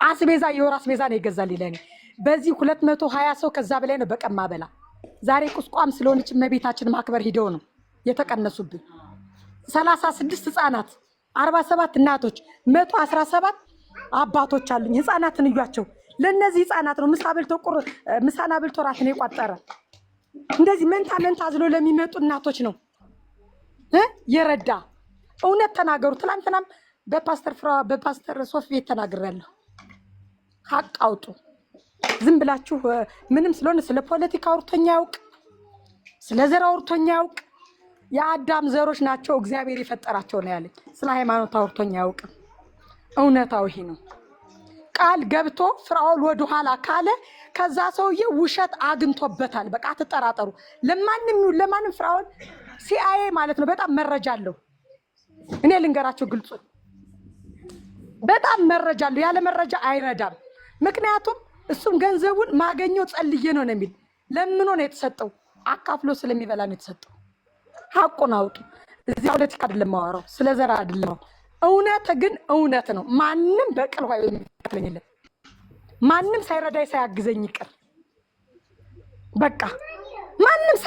አስቤዛ፣ የወር አስቤዛ ነው የገዛልኝ ለኔ። በዚህ 220 ሰው ከዛ በላይ ነው በቀን ማበላ። ዛሬ ቁስቋም ስለሆነች እመቤታችን ማክበር ሂደው ነው የተቀነሱብኝ። 36 ህፃናት 47 እናቶች 117 አባቶች አሉኝ። ህፃናትን እያቸው ለነዚህ ህፃናት ነው ምሳና በልቶ ራትን የቋጠረ። እንደዚህ መንታ ዝሎ ለሚመጡ እናቶች ነው የረዳ። እውነት ተናገሩ። ትናንትናም በፓስተር ሶፊ ቤት ተናግሬያለሁ። ሀቅ አውጡ። ዝም ብላችሁ ምንም ስለሆነ ስለ ፖለቲካ አውርቶኛ ያውቅ፣ ስለ ዘር አውርቶኛ ያውቅ። የአዳም ዘሮች ናቸው እግዚአብሔር የፈጠራቸው ነው ያለኝ። ስለ ሃይማኖት አውርቶኛ ያውቅ። እውነታው ይሄ ነው። ቃል ገብቶ ፍራኦል ወደኋላ ካለ ከዛ ሰውዬ ውሸት አግኝቶበታል። በቃ ተጠራጠሩ። ለማንም ፍራኦል ሲአይኤ ማለት ነው። በጣም መረጃ አለው። እኔ ልንገራቸው ግልጹ፣ በጣም መረጃ አለው። ያለ መረጃ አይረዳም። ምክንያቱም እሱም ገንዘቡን ማገኘው ጸልዬ ነው የሚል ለምኖ ነው የተሰጠው። አካፍሎ ስለሚበላ ነው የተሰጠው። ሀቁን አውጡ። እዚህ ፖለቲካ አይደለም ማወራው፣ ስለ ዘር አይደለም። እውነት ግን እውነት ነው። ማንም በቀል ሆይ የሚከተለኝ የለም። ማንም ሳይረዳይ ሳያግዘኝ ይቅር። በቃ ማንም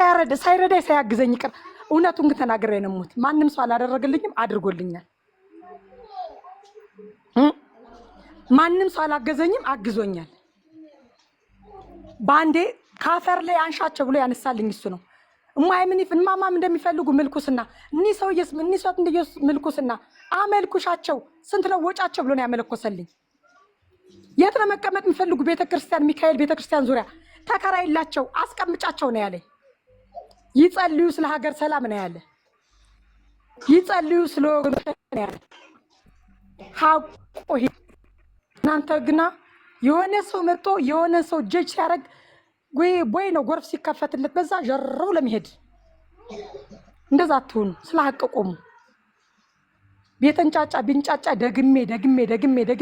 ሳይረዳይ ሳያግዘኝ ይቅር። እውነቱን ግን ተናግሬ ነው የምሞት። ማንም ሰው አላደረገልኝም፣ አድርጎልኛል። ማንም ሰው አላገዘኝም፣ አግዞኛል። በአንዴ ካፈር ላይ አንሻቸው ብሎ ያነሳልኝ እሱ ነው። እማማም እንደሚፈልጉ ምልኩስና እኒህ ሰውዬስ እኒህ ሰው እንደየስ ምልኩስና አመልኩሻቸው ስንት ነው ወጫቸው ብሎ ነው ያመለኮሰልኝ። የት ነው መቀመጥ የሚፈልጉ ቤተክርስቲያን ሚካኤል ቤተክርስቲያን ዙሪያ ተከራይላቸው አስቀምጫቸው ነው ያለኝ። ይጸልዩ ስለ ሀገር ሰላም ነው ያለ። ይጸልዩ ስለ ወገኖች ነው ያለ። ሀቆ እናንተ ግና የሆነ ሰው መጥቶ የሆነ ሰው ጀጅ ሲያደርግ ወይ ነው ጎርፍ ሲከፈትለት በዛ ጀረው ለመሄድ እንደዛ አትሆኑ። ስለ ሀቅ ቆሙ። ቤተንጫጫ ቢንጫጫ ደግሜ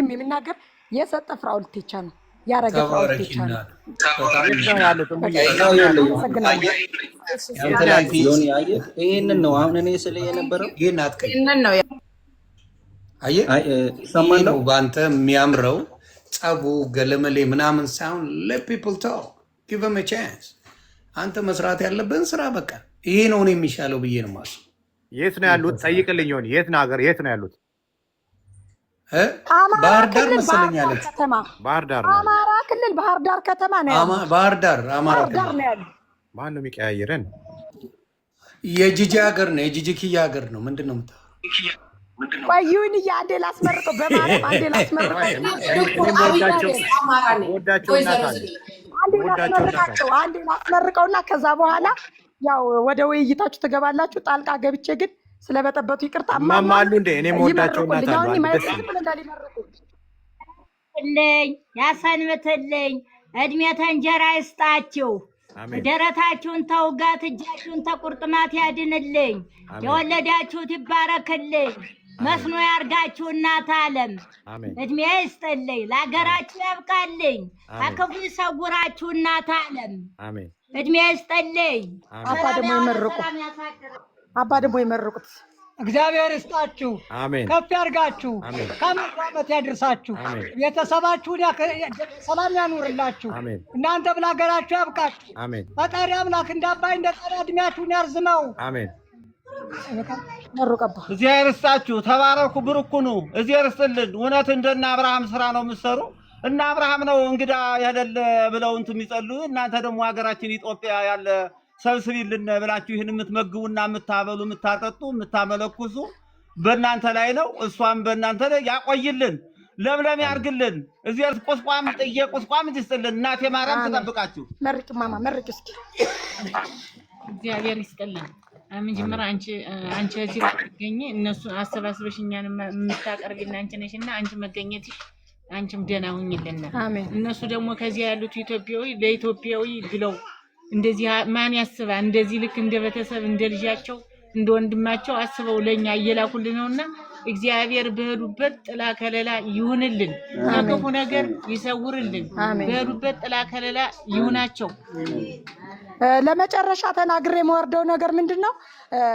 የሚናገር የሰጠ ፍራኦል ቴቻ ነው ያረገ ፍራኦል ቴቻ ነው። ይሄንን ነው አሁን እኔ ስለ የነበረው ይሄንን ነው ሰማነው። በአንተ የሚያምረው ጸቡ ገለመሌ ምናምን ሳይሆን let people talk give them a chance። አንተ መስራት ያለብን ስራ በቃ ይሄ ነው የሚሻለው ብዬ ነው ማለት። የት ነው ያሉት? ጠይቅልኝ። ይሆን የት ነው ያሉት? ባህር ዳር መሰለኝ ያለች። ባህር ዳር አማራ ክልል ባህር ዳር ከተማ ነው ያለው። ባህር ዳር አማራ ክልል ነው ያለው። ማን ነው የሚቀያየረን? የጂጂ ሀገር ነው፣ የጂጂ ኪያ ሀገር ነው። ምንድን ነው የምታወራው? ቆዩን አንዴ ላስመርቀው፣ በማለት አንዴ ላስመርቀው። አንዴ ላስመርቀውና ከዛ በኋላ ያው ወደ ውይይታችሁ ትገባላችሁ። ጣልቃ ገብቼ ግን ስለበጠበጡ ይቅርታ። ማማሉ እንዴ እኔ ወዳቸው እናታለኝ ያሰንብትልኝ፣ እድሜ ተንጀራ ይስጣችሁ፣ ደረታችሁን ተውጋት፣ እጃችሁን ተቁርጥማት ያድንልኝ፣ የወለዳችሁት ይባረክልኝ፣ መስኖ ያርጋችሁ እናት ዓለም እድሜ ይስጥልኝ፣ ለሀገራችሁ ያብቃልኝ፣ ከክፉ ይሰውራችሁ እናት ዓለም እድሜ ይስጥልኝ። አባ ደግሞ ይመርቁት። እግዚአብሔር ይስጣችሁ፣ ከፍ ያርጋችሁ፣ ከመቶ ዓመት ያድርሳችሁ፣ ቤተሰባችሁን ሰላም ያኑርላችሁ፣ እናንተም ለሀገራችሁ ያብቃችሁ። ፈጣሪ አምላክ እንደ አባይ እንደ ጣና እድሜያችሁን ያርዝመው። እግዚአብሔር ይስጣችሁ፣ ተባረኩ፣ ብርኩኑ፣ እግዚአብሔር ይስጥልን። እውነት እንደና አብርሃም ስራ ነው የምትሰሩ እና አብርሃም ነው እንግዳ ያደለ ብለው እንትን የሚጸልዩ እናንተ ደግሞ ሀገራችን ኢትዮጵያ ያለ ሰብስቢልን ብላችሁ ይህን የምትመግቡና የምታበሉ የምታጠጡ የምታመለኩሱ በእናንተ ላይ ነው። እሷም በእናንተ ላይ ያቆይልን፣ ለምለም ያርግልን። እዚህ ቁስቋም ጥዬ ቁስቋም ይስጥልን። እናቴ ማርያም ትጠብቃችሁ። መርቅ ማማ መርቅ እስኪ። እግዚአብሔር ይስጥልን። መጀመሪያ አንቺ እዚህ ትገኝ እነሱ አሰባስበሽ እኛን የምታቀርቢና አንቺ ነሽና አንቺ መገኘትሽ አንቺም ደህና ሁኝልና እነሱ ደግሞ ከዚያ ያሉት ኢትዮጵያዊ ለኢትዮጵያዊ ብለው እንደዚህ ማን ያስባ እንደዚህ ልክ እንደ ቤተሰብ እንደ ልጃቸው እንደ ወንድማቸው አስበው ለኛ እየላኩልን ነውና እግዚአብሔር በሄዱበት ጥላ ከለላ ይሁንልን፣ ከክፉ ነገር ይሰውርልን። በሄዱበት ጥላ ከለላ ይሁናቸው። ለመጨረሻ ተናግሬ የምወርደው ነገር ምንድነው?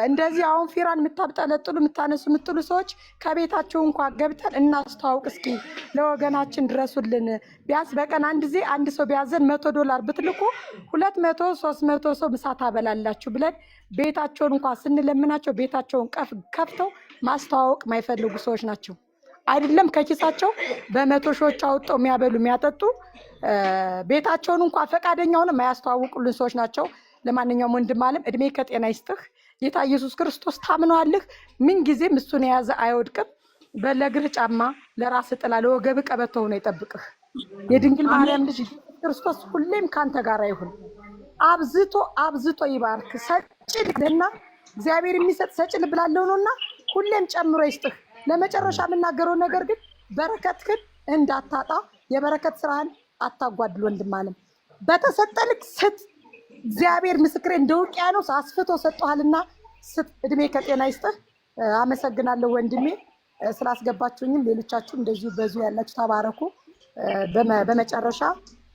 እንደዚህ አሁን ፊራን የምታብጠለጥሉ የምታነሱ የምትሉ ሰዎች ከቤታቸው እንኳን ገብተን እናስተዋውቅ እስኪ፣ ለወገናችን ድረሱልን። ቢያንስ በቀን አንድ ጊዜ አንድ ሰው ቢያዘን $100 ብትልኩ 200-300 ሰው ምሳ ታበላላችሁ ብለን ቤታቸውን እንኳን ስንለምናቸው ቤታቸውን ከፍተው ማስተዋወቅ ማይፈልጉ ሰዎች ናቸው። አይደለም ከኪሳቸው በመቶ ሺዎች አውጥተው የሚያበሉ የሚያጠጡ ቤታቸውን እንኳን ፈቃደኛ ሆነ ማያስተዋውቁልን ሰዎች ናቸው። ለማንኛውም ወንድም ዓለም እድሜ ከጤና ይስጥህ። ጌታ ኢየሱስ ክርስቶስ ታምነዋልህ። ምን ጊዜም እሱን የያዘ አይወድቅም። በለግርህ ጫማ ለራስ ጥላ ለወገብ ቀበቶ ሆኖ ይጠብቅህ። የድንግል ማርያም ልጅ ክርስቶስ ሁሌም ካንተ ጋር ይሁን። አብዝቶ ይባርክ። ሰጪ ልብና እግዚአብሔር የሚሰጥ ሰጪ ልብ ላለው ነውና ሁሌም ጨምሮ ይስጥህ። ለመጨረሻ የምናገረው ነገር ግን በረከትህን እንዳታጣ፣ የበረከት ስራህን አታጓድል። ወንድም ዓለም በተሰጠልክ ስጥ። እግዚአብሔር ምስክሬ እንደ ውቅያኖስ አስፍቶ ሰጥቷልና ስጥ። እድሜ ከጤና ይስጥህ። አመሰግናለሁ ወንድሜ ስላስገባችሁኝም፣ ሌሎቻችሁም እንደዚሁ በዙ ያላችሁ ተባረኩ። በመጨረሻ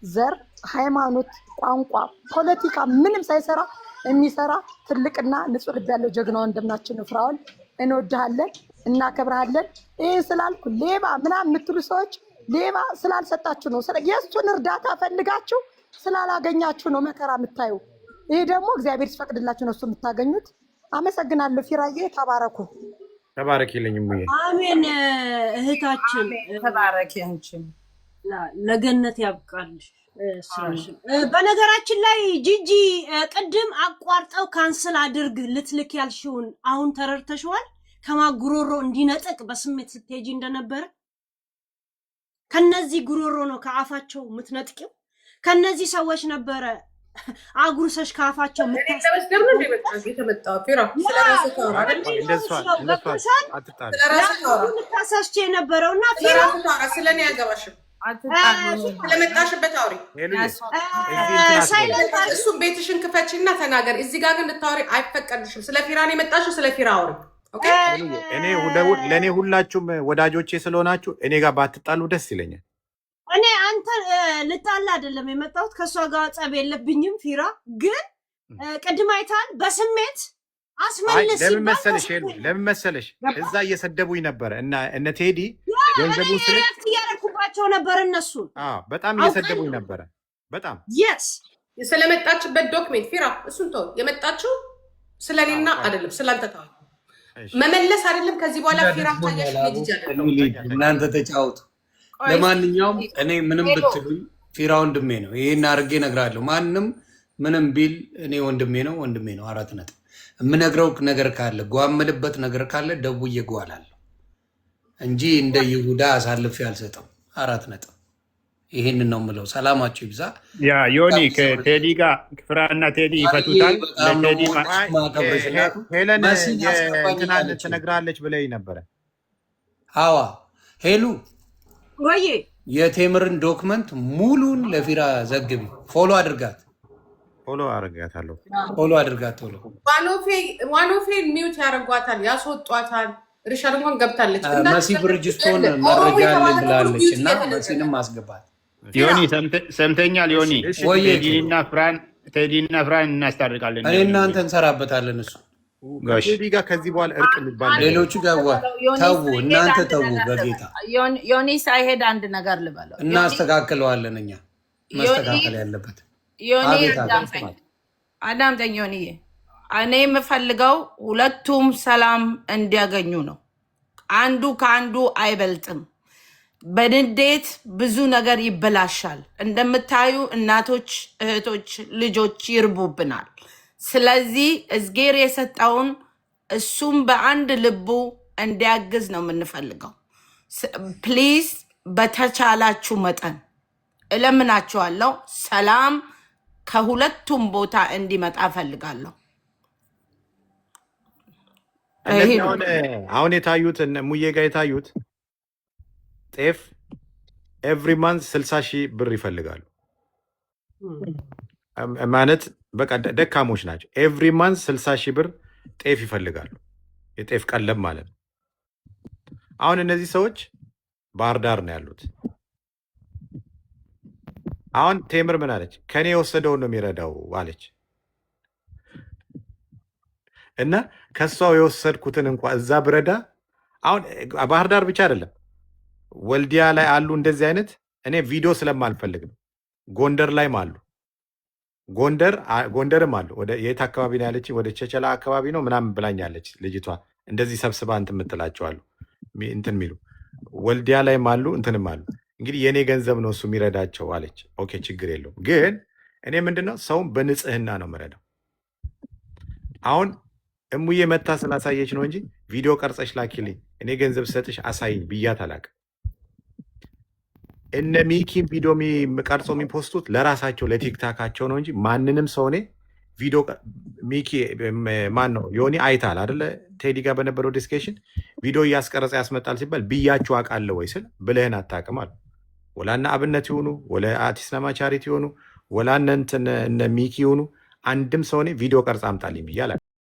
ዘር፣ ሃይማኖት፣ ቋንቋ፣ ፖለቲካ ምንም ሳይሰራ የሚሰራ ትልቅና ንጹህ ልብ ያለው ጀግና ወንድማችን ነው ፍራኦል። እንወድሃለን፣ እናከብርሃለን። ይህ ስላልኩ ሌባ ምናምን የምትሉ ሰዎች ሌባ ስላልሰጣችሁ ነው፣ የእሱን እርዳታ ፈልጋችሁ ስላላገኛችሁ ነው መከራ የምታዩ። ይሄ ደግሞ እግዚአብሔር ሲፈቅድላችሁ ነው እሱ የምታገኙት። አመሰግናለሁ። ፊራዬ ተባረኩ። ተባረኪልኝ ሙዬ። አሜን። እህታችን ተባረኪ። አንቺም ለገነት ያብቃልሽ ስራሽን። በነገራችን ላይ ጂጂ ቅድም አቋርጠው ካንስል አድርግ ልትልክ ያልሽውን አሁን ተረድተሽዋል? ከማጉሮሮ እንዲነጥቅ በስሜት ስትሄጂ እንደነበረ ከነዚህ ጉሮሮ ነው ከአፋቸው የምትነጥቂው። ከነዚህ ሰዎች ነበረ አጉርሰሽ ከአፋቸው ምታሳስቼ የነበረውና ስለኔ ያገባሽም ስለመጣሽበት አውሪ። እሱም ቤትሽን ክፈቺና ተናገር። እዚህ ጋር ግን ልታወሪ አይፈቀድሽም። ስለ ፊራ ነው የመጣሽው፣ ስለ ፊራ አውሪ። ለእኔ ሁላችሁም ወዳጆቼ ስለሆናችሁ እኔ ጋር ባትጣሉ ደስ ይለኛል። እኔ አንተ ልጣላ አይደለም የመጣሁት፣ ከእሷ ጋር ጸብ የለብኝም። ፊራ ግን ቅድም አይታል በስሜት አስመልስ። ለምን መሰለሽ እዛ እየሰደቡኝ ነበረ እና እነ ቴዲ ገንዘቡን ስለክት እያደረኩባቸው ነበር። እነሱ በጣም እየሰደቡኝ ነበረ። በጣም የስ ስለመጣችበት ዶክሜንት ፊራ እሱን ተው። የመጣችው ስለኔና አይደለም ስላንተ ተው። መመለስ አይደለም። ከዚህ በኋላ ፊራ ታያሽ ልጅ አይደለም። እናንተ ተጫወቱ። ለማንኛውም እኔ ምንም ብትሉኝ ፊራ ወንድሜ ነው። ይሄን አድርጌ እነግራለሁ። ማንም ምንም ቢል እኔ ወንድሜ ነው፣ ወንድሜ ነው። 4 ነጥብ። የምነግረው ነገር ካለ ጓምልበት ነገር ካለ ደውዬ ጓላለሁ እንጂ እንደ ይሁዳ አሳልፌ አልሰጠው። 4 ነጥብ። ይሄንን ነው የምለው። ሰላማችሁ ይብዛ። ያ ዮኒ ከቴዲ ጋር ፍራና ቴዲ ይፈቱታል። ለቴዲ ሄለን የእንትናን ትነግራለች ብለኝ ነበረ። አዋ ሄሉ ወይ የቴምርን ዶክመንት ሙሉን ለፊራ ዘግቢ። ፎሎ አድርጋት። ፎሎ አድርጋታለሁ። ፎሎ አድርጋት። ቶሎ ዋኖፌን ሚውት ያደርጓታል፣ ያስወጧታል። ሪሻድ እንኳን ገብታለች። መሲ ብርጅስቶን መረጃ አለኝ ብላለች እና መሲንም ማስገባት። ዮኒ ሰምተኛል። ዮኒ ቴዲና ፍራን እናስታርቃለን። እኔ እናንተ እንሰራበታለን። እሱ ቴዲ ጋር ከዚህ በኋላ እርቅ የሚባል ሌሎቹ ጋር ተዉ፣ እናንተ ተዉ። በጌታ ዮኒ ሳይሄድ አንድ ነገር ልበለው፣ እናስተካክለዋለን። እኛ መስተካከል ያለበት አዳምጠኝ ዮኒዬ። እኔ የምፈልገው ሁለቱም ሰላም እንዲያገኙ ነው። አንዱ ከአንዱ አይበልጥም። በንዴት ብዙ ነገር ይበላሻል። እንደምታዩ እናቶች፣ እህቶች፣ ልጆች ይርቡብናል። ስለዚህ እዝጌር የሰጠውን እሱም በአንድ ልቡ እንዲያግዝ ነው የምንፈልገው። ፕሊዝ በተቻላችሁ መጠን እለምናችኋለሁ፣ ሰላም ከሁለቱም ቦታ እንዲመጣ እፈልጋለሁ። አሁን የታዩት ሙዬ ጋር የታዩት ጤፍ ኤቭሪ ማንት 60 ሺህ ብር ይፈልጋሉ ማለት በቃ ደካሞች ናቸው። ኤቭሪ ማንት 60 ሺህ ብር ጤፍ ይፈልጋሉ፣ የጤፍ ቀለብ ማለት ነው። አሁን እነዚህ ሰዎች ባህር ዳር ነው ያሉት። አሁን ቴምር ምን አለች? ከኔ የወሰደውን ነው የሚረዳው አለች። እና ከሷው የወሰድኩትን እንኳ እዛ ብረዳ። አሁን ባህር ዳር ብቻ አይደለም ወልዲያ ላይ አሉ እንደዚህ አይነት። እኔ ቪዲዮ ስለማልፈልግ ነው። ጎንደር ላይም አሉ፣ ጎንደርም አሉ። ወደ የት አካባቢ ነው ያለች? ወደ ቸቸላ አካባቢ ነው ምናምን ብላኛለች ልጅቷ። እንደዚህ ሰብስባ እንትን የምትላቸው አሉ፣ እንትን የሚሉ ወልዲያ ላይም አሉ፣ እንትንም አሉ። እንግዲህ የእኔ ገንዘብ ነው እሱ የሚረዳቸው አለች። ኦኬ ችግር የለውም። ግን እኔ ምንድነው ሰውን በንጽህና ነው የምረዳው። አሁን እሙዬ መታ ስላሳየች ነው እንጂ ቪዲዮ ቀርጸሽ ላኪልኝ እኔ ገንዘብ ሰጥሽ አሳይኝ ብያት አላውቅም። እነ ሚኪን ቪዲዮ ቀርጾ የሚፖስቱት ለራሳቸው ለቲክታካቸው ነው እንጂ ማንንም ሰው እኔ ቪዲዮ ሚኪ ማን ነው ዮኒ አይታል አይደለ? ቴዲ ጋር በነበረው ዲስከሽን ቪዲዮ እያስቀረጸ ያስመጣል ሲባል ብያችሁ አውቃለሁ ወይ ስል ብለህን አታውቅም አሉ። ወላና አብነት ይሆኑ ወላ አቲስናማ ቻሪቲ ይሆኑ ወላ እነ ሚኪ ይሆኑ አንድም ሰው እኔ ቪዲዮ ቀርጻ አምጣልኝ ብያለሁ።